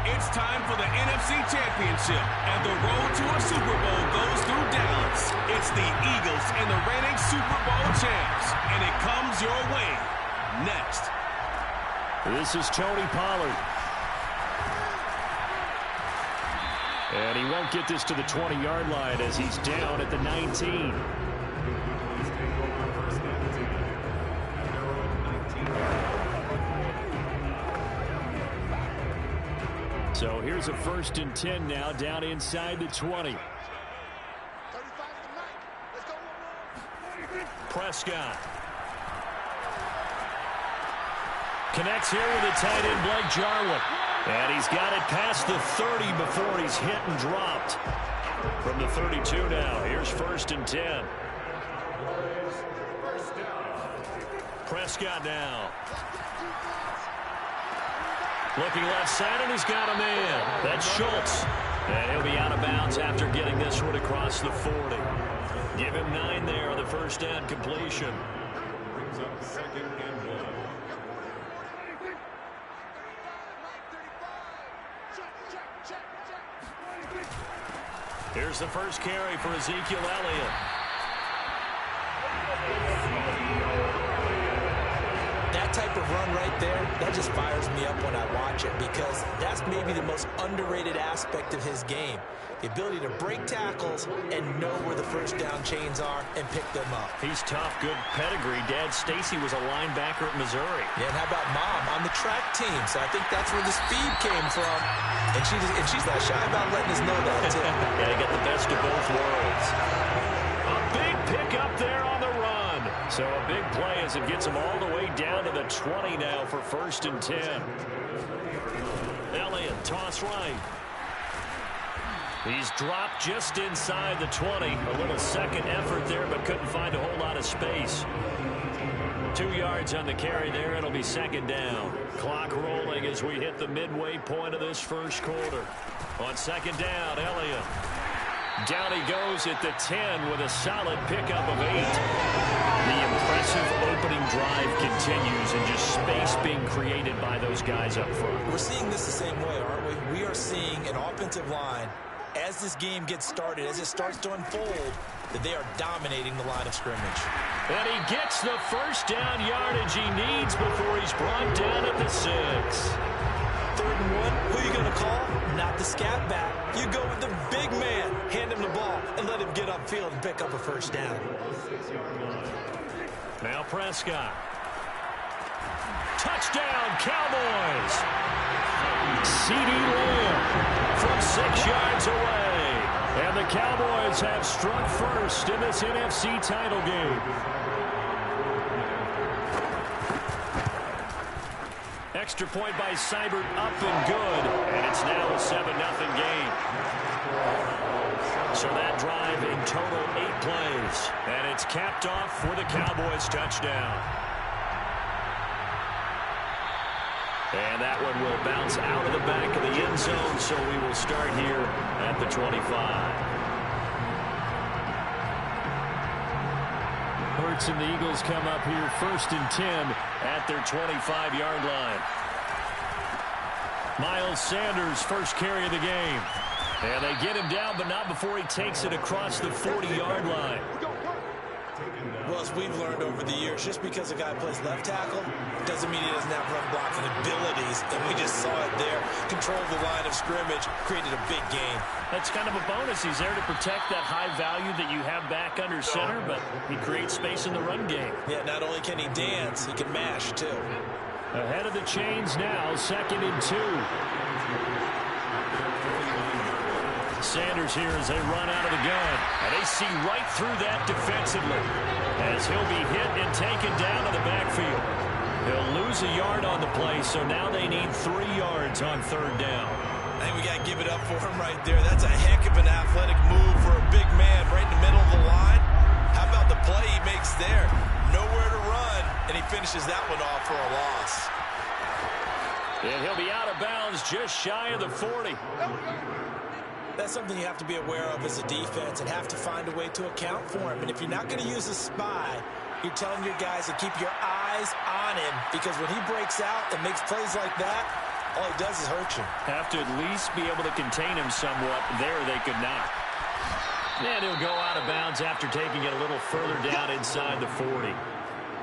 It's time for the NFC Championship, and the road to a Super Bowl goes through Dallas. It's the Eagles and the reigning Super Bowl champs, and it comes your way next. This is Tony Pollard. And he won't get this to the 20-yard line as he's down at the 19. So here's a 1st and 10 now, down inside the 20. Prescott. Connects here with a tight end, Blake Jarwin. And he's got it past the 30 before he's hit and dropped. From the 32 now, here's 1st and 10. Prescott now. Looking left side, and he's got a man. That's Schultz. And he'll be out of bounds after getting this one across the 40. Give him 9 there on the first down completion. Brings up 2nd and 1. Here's the first carry for Ezekiel Elliott. That type of run right there, that just fires me up when I watch it because that's maybe the most underrated aspect of his game. The ability to break tackles and know where the first down chains are and pick them up. He's tough, good pedigree. Dad Stacy was a linebacker at Missouri. Yeah, and how about Mom on the track team? So I think that's where the speed came from. And she's not shy about letting us know that, too. Yeah, they get the best of both worlds. A big pickup there on the run. So a big play as it gets him all the way down to the 20 now for 1st and 10. Elliott, toss right. He's dropped just inside the 20. A little second effort there, but couldn't find a whole lot of space. 2 yards on the carry there. It'll be 2nd down. Clock rolling as we hit the midway point of this first quarter. On 2nd down, Elliott. Down he goes at the 10 with a solid pickup of 8. The impressive opening drive continues and just space being created by those guys up front. We're seeing this the same way, aren't we? We are seeing an offensive line, as this game gets started, as it starts to unfold, that they are dominating the line of scrimmage. And he gets the first down yardage he needs before he's brought down at the 6. 3rd and 1, who are you going to call? Not the scat back. You go with the big man, hand him the ball, and let him get upfield and pick up a first down. Now Prescott. Touchdown, Cowboys! CeeDee Lamb from 6 yards away. And the Cowboys have struck first in this NFC title game. Extra point by Seibert up and good. And it's now a 7-0 game. So that drive in total 8 plays. And it's capped off with a Cowboys touchdown. And that one will bounce out of the back of the end zone, so we will start here at the 25. Hurts and the Eagles come up here 1st and 10 at their 25-yard line. Miles Sanders, first carry of the game. And they get him down, but not before he takes it across the 40-yard line. Well, as we've learned over the years, just because a guy plays left tackle doesn't mean he doesn't have run blocking abilities. And we just saw it there. Controlled the line of scrimmage, created a big gain. That's kind of a bonus. He's there to protect that high value that you have back under center, but he creates space in the run game. Yeah, not only can he dance, he can mash, too. Ahead of the chains now, 2nd and 2. Sanders here as they run out of the gun. And they see right through that defensively as he'll be hit and taken down to the backfield. He'll lose a yard on the play, so now they need 3 yards on 3rd down. I think we got to give it up for him right there. That's a heck of an athletic move for a big man right in the middle of the line. How about the play he makes there? Nowhere to run, and he finishes that one off for a loss. And he'll be out of bounds just shy of the 40. That's something you have to be aware of as a defense and have to find a way to account for him. And if you're not going to use a spy, you're telling your guys to keep your eyes on him, because when he breaks out and makes plays like that, all he does is hurt you. Have to at least be able to contain him somewhat. There they could not. And he'll go out of bounds after taking it a little further down inside the 40.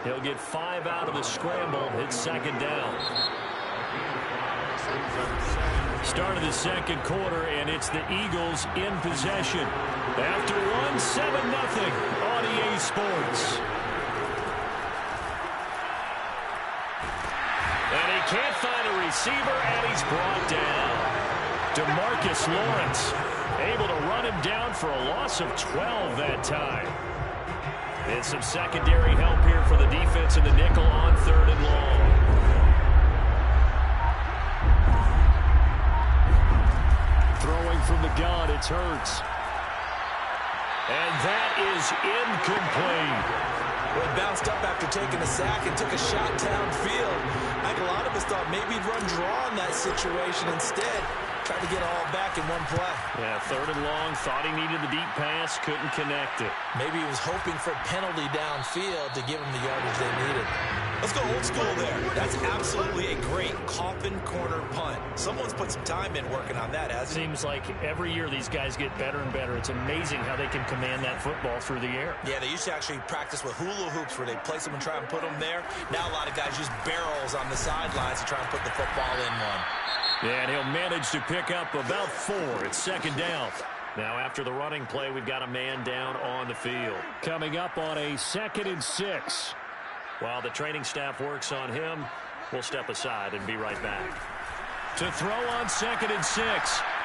He'll get 5 out of the scramble. It's 2nd down. Start of the 2nd quarter, and it's the Eagles in possession. After one, 7-0 on EA Sports. And he can't find a receiver, and he's brought down. DeMarcus Lawrence able to run him down for a loss of 12 that time. And some secondary help here for the defense in the nickel on 3rd and long. Throwing from the gun, it's Hurts. And that is incomplete. Well, he bounced up after taking a sack and took a shot downfield. I think a lot of us thought maybe he'd run draw in that situation. Instead, tried to get all back in one play. Yeah, 3rd and long, thought he needed the deep pass, couldn't connect it. Maybe he was hoping for a penalty downfield to give him the yardage they needed. Let's go old school there. That's absolutely a great coffin corner punt. Someone's put some time in working on that, hasn't he? Seems like every year these guys get better and better. It's amazing how they can command that football through the air. Yeah, they used to actually practice with hula hoops where they place them and try and put them there. Now a lot of guys use barrels on the sidelines to try and put the football in one. Yeah, and he'll manage to pick up about 4. It's 2nd down. Now after the running play, we've got a man down on the field. Coming up on a 2nd and 6. While the training staff works on him, we'll step aside and be right back. To throw on 2nd and 6,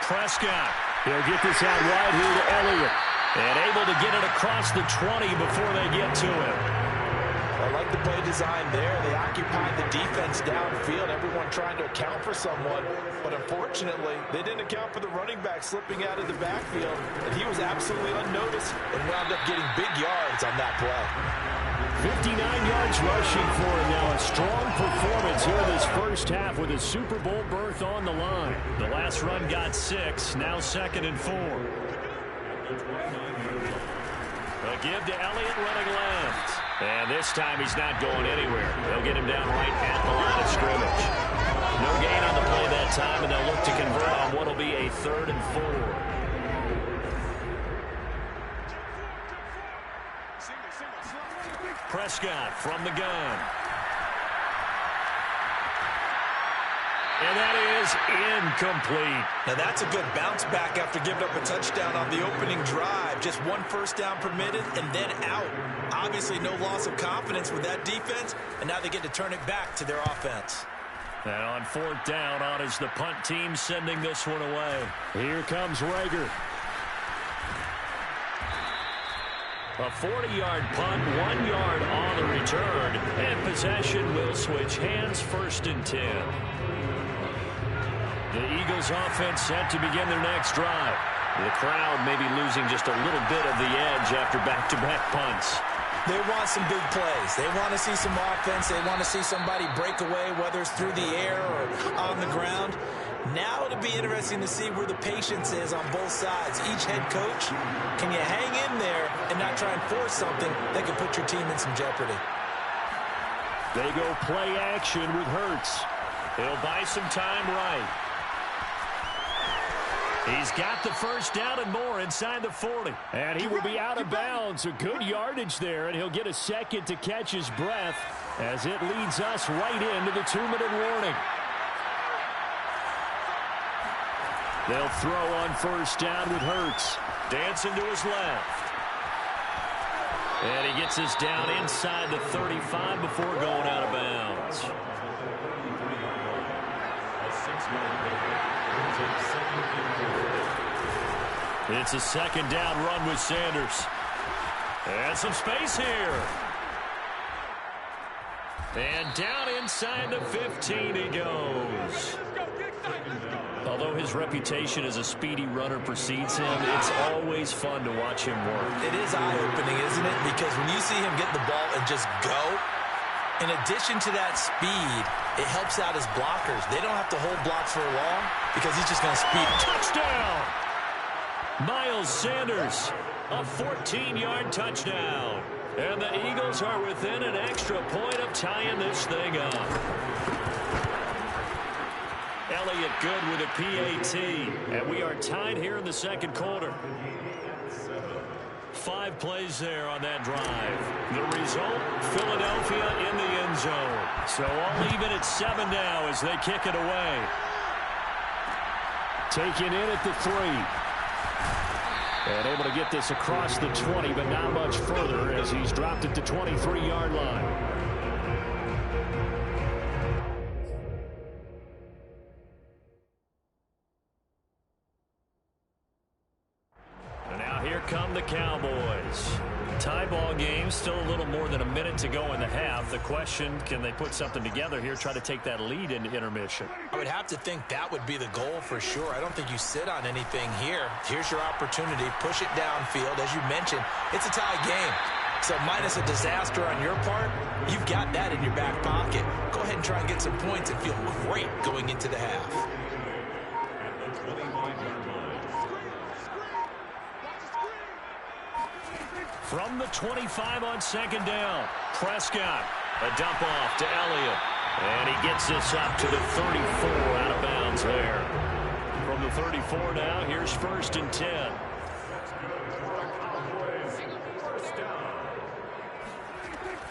Prescott. He'll get this out wide here to Elliott. And able to get it across the 20 before they get to him. I like the play design there. They occupied the defense downfield, everyone trying to account for someone. But unfortunately, they didn't account for the running back slipping out of the backfield. And he was absolutely unnoticed and wound up getting big yards on that play. 59 yards rushing for him now. A strong performance here this first half with a Super Bowl berth on the line. The last run got 6, now 2nd and 4. A give to Elliott running left. And this time he's not going anywhere. They'll get him down right at the line of scrimmage. No gain on the play that time, and they'll look to convert on what will be a 3rd and 4. Prescott from the gun. And that is incomplete. Now that's a good bounce back after giving up a touchdown on the opening drive. Just 1 first down permitted and then out. Obviously no loss of confidence with that defense, and now they get to turn it back to their offense. And on 4th down, on is the punt team sending this one away. Here comes Rager. A 40-yard punt, 1 yard on the return, and possession will switch hands, 1st and 10. The Eagles offense set to begin their next drive. The crowd may be losing just a little bit of the edge after back-to-back punts. They want some big plays. They want to see some offense. They want to see somebody break away, whether it's through the air or on the ground. Now it'll be interesting to see where the patience is on both sides. Each head coach, can you hang in there and not try and force something that could put your team in some jeopardy? They go play action with Hurts. He'll buy some time right. He's got the first down and more inside the 40. And he will be out of bounds. A good yardage there, and he'll get a second to catch his breath as it leads us right into the 2-minute warning. They'll throw on first down with Hurts. Dancing to his left. And he gets us down inside the 35 before going out of bounds. It's a 2nd down run with Sanders. And some space here. And down inside the 15 he goes. Although his reputation as a speedy runner precedes him, it's always fun to watch him work. It is eye-opening, isn't it? Because when you see him get the ball and just go, in addition to that speed, it helps out his blockers. They don't have to hold blocks for long because he's just going to speed. Touchdown! Miles Sanders, a 14-yard touchdown. And the Eagles are within an extra point of tying this thing up. Elliott good with a PAT. And we are tied here in the 2nd quarter. 5 plays there on that drive. The result, Philadelphia in the end zone. So all even at 7 now as they kick it away. Taken in at the 3. And able to get this across the 20, but not much further as he's dropped at the 23-yard line. And now here come the Cowboys. Tie ball game, still a little more than a minute to go in the half. The question, can they put something together here, try to take that lead into intermission? I would have to think that would be the goal for sure. I don't think you sit on anything here. Here's your opportunity. Push it downfield. As you mentioned, it's a tie game. So minus a disaster on your part, you've got that in your back pocket. Go ahead and try and get some points and feel great going into the half. From the 25 on second down, Prescott, a dump off to Elliott. And he gets this up to the 34 out of bounds there. From the 34 now, here's 1st and 10.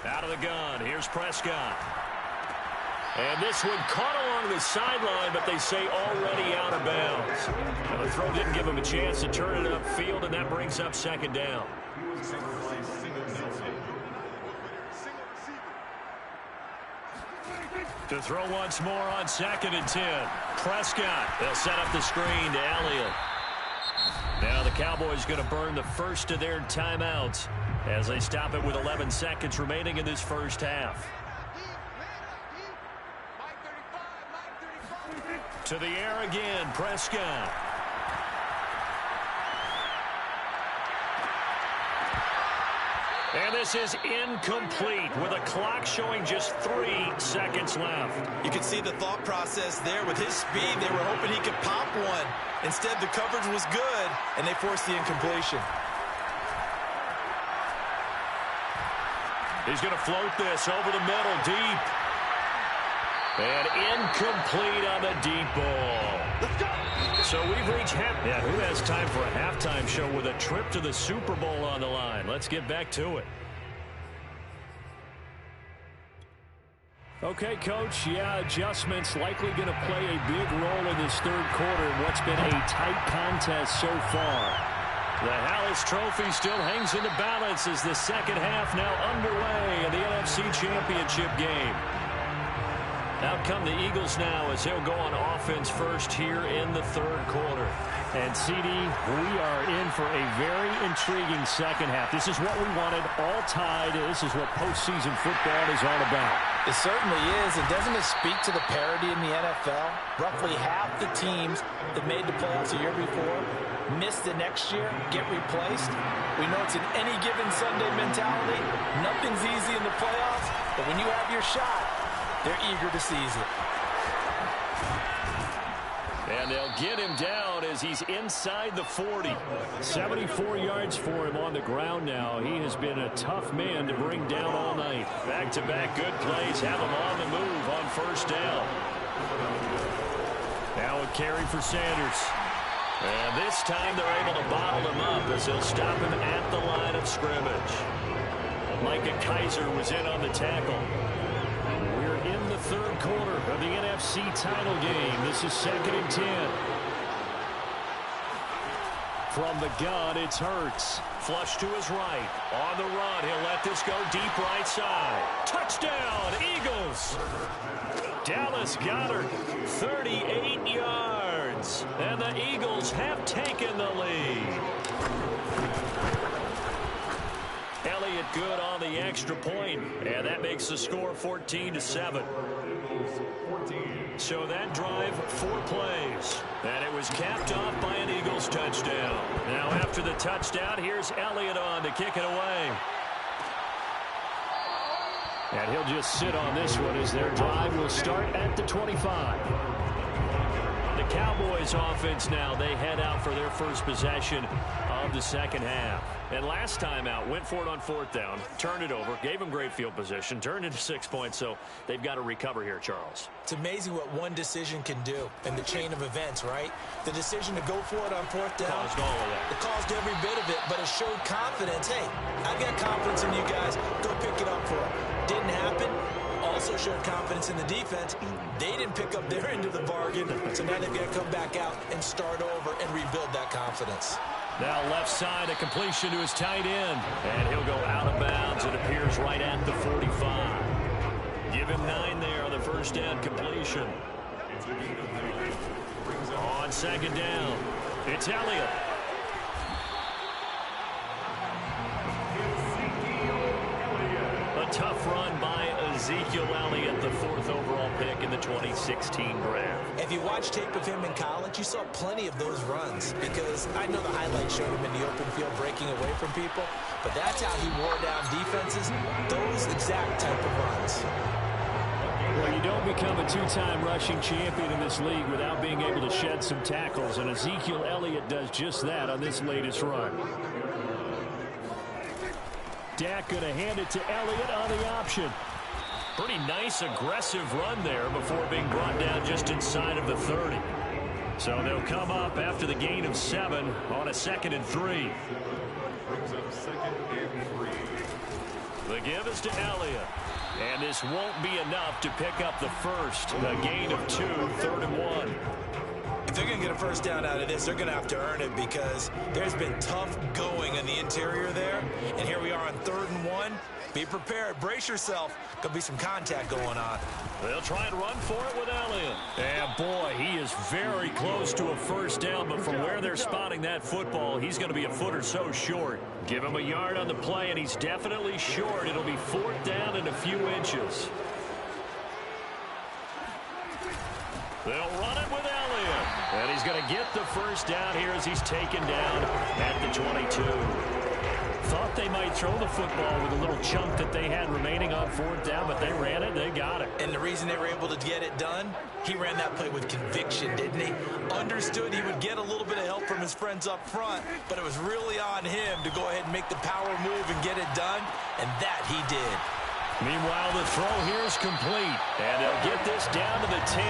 Out of the gun, here's Prescott. And this one caught along the sideline, but they say already out of bounds. Now the throw didn't give him a chance to turn it upfield, and that brings up 2nd down. To throw once more on 2nd and 10. Prescott, they'll set up the screen to Elliott. Now the Cowboys going to burn the first of their timeouts as they stop it with 11 seconds remaining in this first half. To the air again, Prescott. And this is incomplete with a clock showing just 3 seconds left. You can see the thought process there. With his speed, they were hoping he could pop one. Instead, the coverage was good, and they forced the incompletion. He's going to float this over the middle, deep. And incomplete on the deep ball. Let's go! So we've reached half. Yeah, who has time for a halftime show with a trip to the Super Bowl on the line? Let's get back to it. Okay, Coach, adjustments likely going to play a big role in this third quarter in what's been a tight contest so far. The Hallis Trophy still hangs in the balance as the second half now underway in the NFC Championship game. Out come the Eagles now as they'll go on offense first here in the third quarter. And, CD, we are in for a very intriguing second half. This is what we wanted, all tied. This is what postseason football is all about. It certainly is. And doesn't it speak to the parity in the NFL? Roughly half the teams that made the playoffs a year before miss the next year, get replaced. We know it's an any given Sunday mentality. Nothing's easy in the playoffs, but when you have your shot, they're eager to seize it. And they'll get him down as he's inside the 40. 74 yards for him on the ground now. He has been a tough man to bring down all night. Back-to-back good plays have him on the move on first down. Now a carry for Sanders. And this time they're able to bottle him up as they'll stop him at the line of scrimmage. Micah Kaiser was in on the tackle. In the third quarter of the NFC title game. This is 2nd and 10. From the gun, it's Hurts. Flush to his right. On the run, he'll let this go deep right side. Touchdown, Eagles! Dallas Goedert, 38 yards. And the Eagles have taken the lead. Elliott good on the extra point, and that makes the score 14-7. So that drive, 4 plays, and it was capped off by an Eagles touchdown. Now after the touchdown, here's Elliott on to kick it away. And he'll just sit on this one as their drive will start at the 25. The Cowboys offense now, they head out for their first possession of the second half. And last time out, went for it on 4th down, turned it over, gave them great field position, turned into 6 points, so they've got to recover here, Charles. It's amazing what one decision can do in the chain of events, right? The decision to go for it on 4th down. Caused all of that. It caused every bit of it, but it showed confidence. Hey, I've got confidence in you guys. Go pick it up for it. Didn't happen. Also showed confidence in the defense. They didn't pick up their end of the bargain, so now they've got to come back out and start over and rebuild that confidence. Now left side, a completion to his tight end. And he'll go out of bounds. It appears right at the 45. Give him 9 there on the first down completion. On second down, it's Elliott. A tough run by Ezekiel Elliott, the 4th overall pick in the 2016 draft. If you watch tape of him in college, you saw plenty of those runs, because I know the highlights showed him in the open field breaking away from people, but that's how he wore down defenses, those exact type of runs. Well, you don't become a two-time rushing champion in this league without being able to shed some tackles, and Ezekiel Elliott does just that on this latest run. Dak going to hand it to Elliott on the option. Pretty nice, aggressive run there before being brought down just inside of the 30. So they'll come up after the gain of 7 on a 2nd and 3. The give is to Elliott. And this won't be enough to pick up the first. A gain of 2, 3rd and 1. If they're going to get a first down out of this, they're going to have to earn it, because there's been tough going in the interior there. And here we are on 3rd and 1. Be prepared. Brace yourself. Going to be some contact going on. They'll try and run for it with Elliott. And boy, he is very close to a first down, but from where they're spotting that football, he's going to be a foot or so short. Give him a yard on the play, and he's definitely short. It'll be 4th down and a few inches. They'll run it with Elliott. And he's going to get the first down here as he's taken down at the 22. Thought they might throw the football with a little chunk that they had remaining on 4th down, but they ran it, they got it. And the reason they were able to get it done, he ran that play with conviction, didn't he? Understood he would get a little bit of help from his friends up front, but it was really on him to go ahead and make the power move and get it done, and that he did. Meanwhile, the throw here is complete, and they'll get this down to the 10.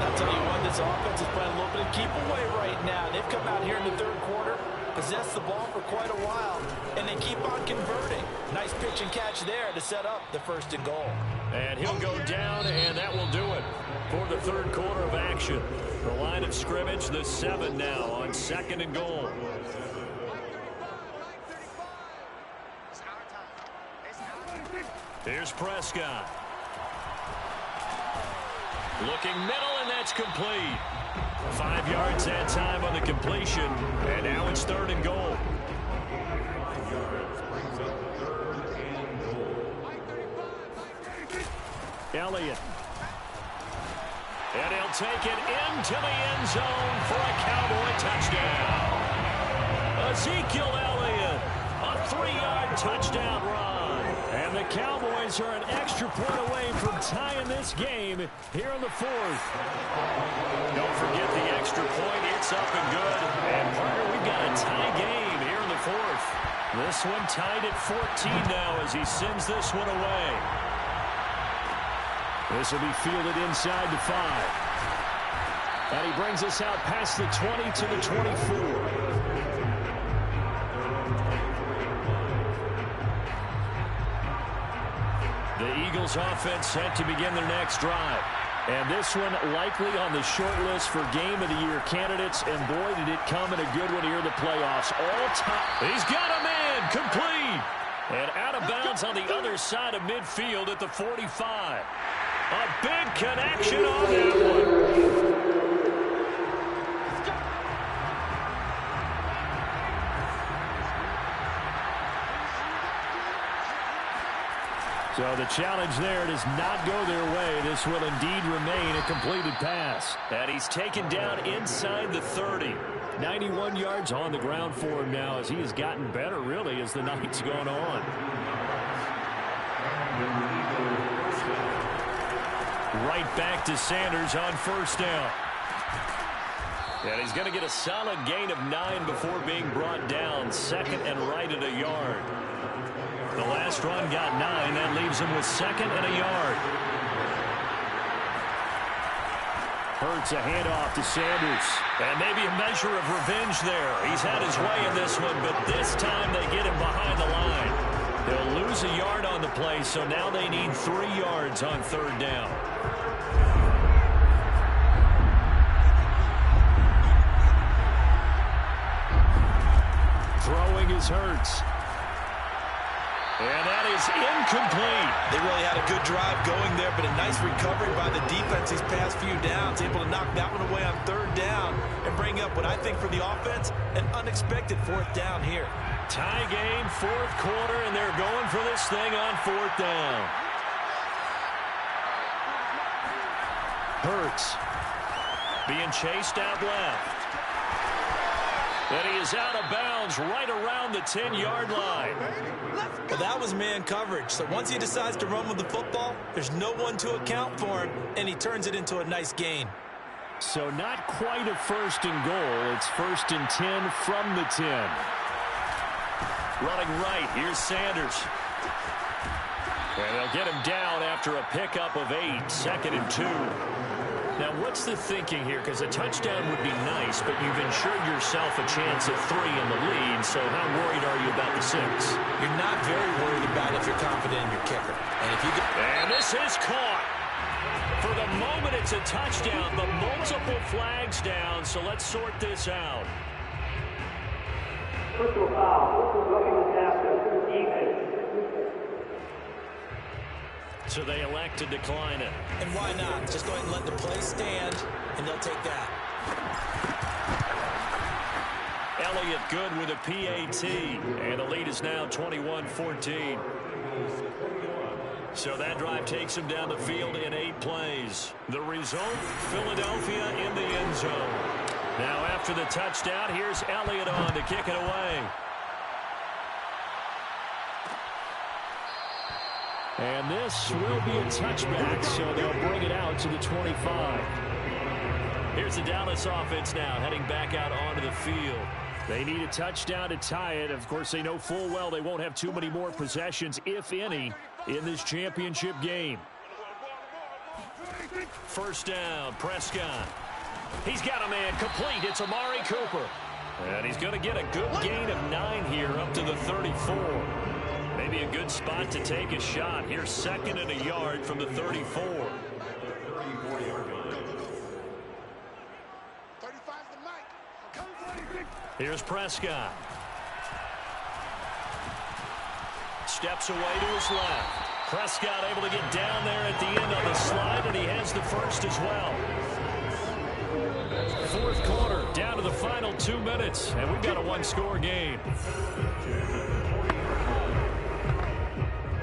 I'll tell you what, this offense is playing a little bit of keep away right now. They've come out here in the 3rd quarter, possessed the ball for quite a while, and they keep on converting. Nice pitch and catch there to set up the 1st and goal. And he'll go down, and that will do it for the 3rd quarter of action. The line of scrimmage, the 7 now on 2nd and goal. Here's Prescott. Looking middle, and that's complete. 5 yards that time on the completion, and now it's 3rd and goal. Elliott. And he'll take it into the end zone for a Cowboy touchdown. Ezekiel Elliott, a 3-yard touchdown run. And the Cowboys are an extra point away from tying this game here in the 4th. Don't forget the extra point. It's up and good. And, partner, we've got a tie game here in the 4th. This one tied at 14 now as he sends this one away. This will be fielded inside the 5. And he brings us out past the 20 to the 24. The Eagles offense set to begin their next drive. And this one likely on the short list for Game of the Year candidates. And boy, did it come in a good one here in the playoffs. All time. He's got a man complete. And out of bounds on the other side of midfield at the 45. A big connection on that one. So the challenge there does not go their way. This will indeed remain a completed pass. And he's taken down inside the 30. 91 yards on the ground for him now as he has gotten better, really, as the night's gone on. Right back to Sanders on 1st down. And he's going to get a solid gain of 9 before being brought down. 2nd and right at a yard. The last run got 9. That leaves him with 2nd and a yard. Hurts a handoff to Sanders. And maybe a measure of revenge there. He's had his way in this one, but this time they get him behind the line. They'll lose a yard on the play, so now they need 3 yards on 3rd down. Throwing is Hurts. And that is incomplete. They really had a good drive going there, but a nice recovery by the defense these past few downs, able to knock that one away on 3rd down and bring up what I think for the offense, an unexpected 4th down here. Tie game, 4th quarter, and they're going for this thing on 4th down. Hurts being chased out left. And he is out of bounds right around the 10-yard line. Well, that was man coverage. So once he decides to run with the football, there's no one to account for him, and he turns it into a nice gain. So not quite a first and goal. It's 1st and 10 from the 10. Running right, here's Sanders. And they'll get him down after a pickup of 8, 2nd and 2. Now, what's the thinking here? Because a touchdown would be nice, but you've ensured yourself a chance of 3 in the lead, so how worried are you about the 6? You're not very worried about it if you're confident in your kicker. And this is caught. For the moment, it's a touchdown, but multiple flags down, so let's sort this out. Personal foul. Roughing the passer. Defense. So they elect to decline it. And why not? Just go ahead and let the play stand, and they'll take that. Elliott good with a PAT, and the lead is now 21-14. So that drive takes him down the field in 8 plays. The result, Philadelphia in the end zone. Now after the touchdown, here's Elliott on to kick it away. And this will be a touchback, so they'll bring it out to the 25. Here's the Dallas offense now, heading back out onto the field. They need a touchdown to tie it. Of course, they know full well they won't have too many more possessions, if any, in this championship game. First down, Prescott. He's got a man complete. It's Amari Cooper. And he's going to get a good gain of 9 here up to the 34. Maybe a good spot to take a shot. Here's 2nd and a yard from the 34. Here's Prescott. Steps away to his left. Prescott able to get down there at the end on the slide, and he has the first as well. 4th quarter, down to the final 2 minutes, and we've got a 1-score game.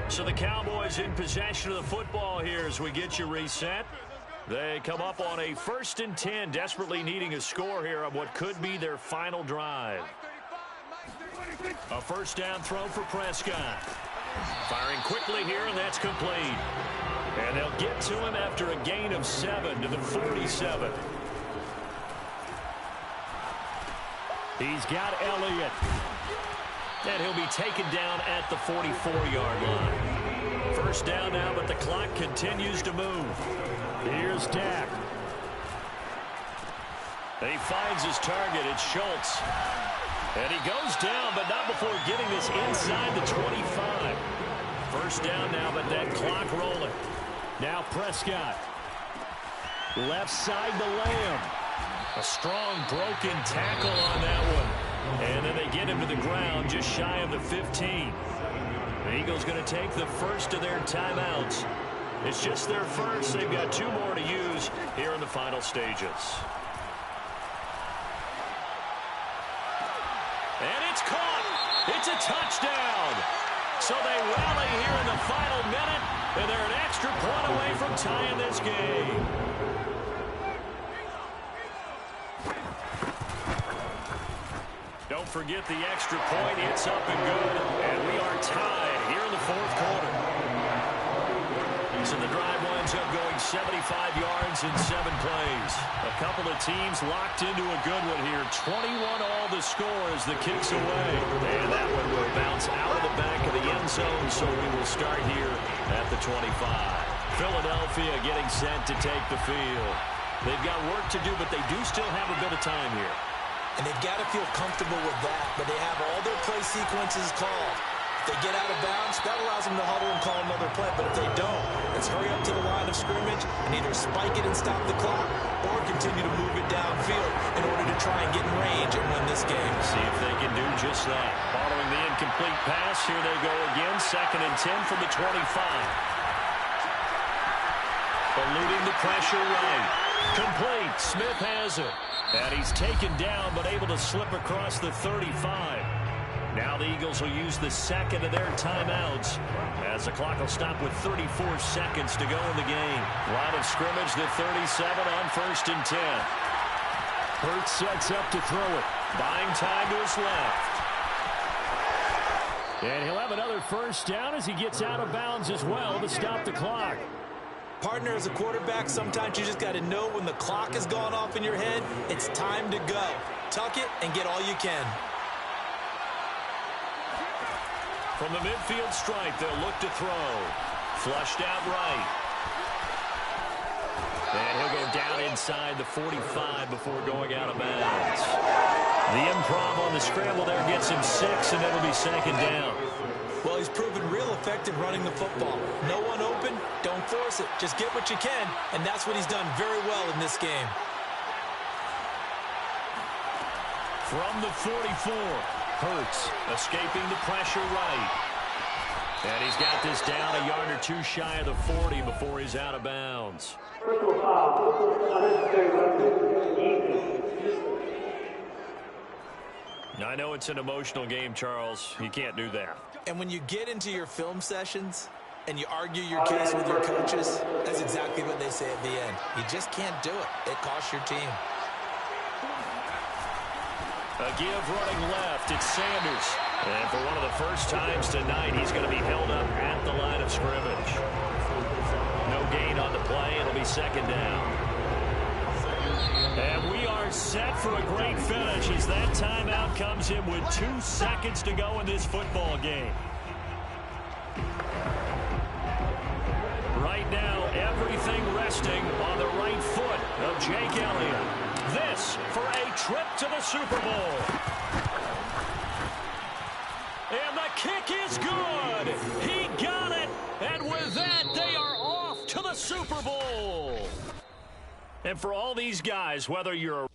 So the Cowboys in possession of the football here as we get you reset. They come up on a 1st and 10, desperately needing a score here on what could be their final drive. A first down throw for Prescott. Firing quickly here, and that's complete. And they'll get to him after a gain of 7 to the 47. He's got Elliott. And he'll be taken down at the 44-yard line. First down now, but the clock continues to move. Here's Dak. And he finds his target. It's Schultz. And he goes down, but not before getting this inside the 25. First down now, but that clock rolling. Now Prescott. Left side to Lamb. A strong broken tackle on that one. And then they get him to the ground just shy of the 15. The Eagles going to take the first of their timeouts. It's just their first. They've got 2 more to use here in the final stages. And it's caught. It's a touchdown. So they rally here in the final minute, and they're an extra point away from tying this game. Don't forget the extra point. It's up and good. And we are tied here in the 4th quarter. So the drive winds up going 75 yards in 7 plays. A couple of teams locked into a good one here. 21 all the score as the kick's away. And that one will bounce out of the back of the end zone, so we will start here at the 25. Philadelphia getting set to take the field. They've got work to do, but they do still have a bit of time here. And they've got to feel comfortable with that, but they have all their play sequences called. If they get out of bounds, that allows them to huddle and call another play. But if they don't, let's hurry up to the line of scrimmage and either spike it and stop the clock or continue to move it downfield in order to try and get in range and win this game. See if they can do just that. Following the incomplete pass, here they go again. 2nd and 10 from the 25. Eluding the pressure right. Complete. Smith has it. And he's taken down but able to slip across the 35. Now the Eagles will use the second of their timeouts as the clock will stop with 34 seconds to go in the game. Line of scrimmage, the 37 on 1st and 10. Hurts sets up to throw it. Buying time to his left. And he'll have another first down as he gets out of bounds as well to stop the clock. Partner, as a quarterback, sometimes you just got to know when the clock has gone off in your head, it's time to go. Tuck it and get all you can. From the midfield stripe, they'll look to throw. Flushed out right. And he'll go down inside the 45 before going out of bounds. The improv on the scramble there gets him 6, and it'll be 2nd down. Well, he's proven real effective running the football. No one open, don't force it. Just get what you can, and that's what he's done very well in this game. From the 44, Hurts escaping the pressure right. And he's got this down a yard or two shy of the 40 before he's out of bounds. I know it's an emotional game, Charles. You can't do that. And when you get into your film sessions and you argue your case with your coaches, that's exactly what they say at the end. You just can't do it. It costs your team. A give running left. It's Sanders. And for one of the first times tonight, he's going to be held up at the line of scrimmage. No gain on the play. It'll be 2nd down. And we are set for a great finish as that timeout comes in with 2 seconds to go in this football game. Right now, everything resting on the right foot of Jake Elliott. This for a trip to the Super Bowl. And the kick is good. He got it. And with that, they are off to the Super Bowl. And for all these guys, whether you're a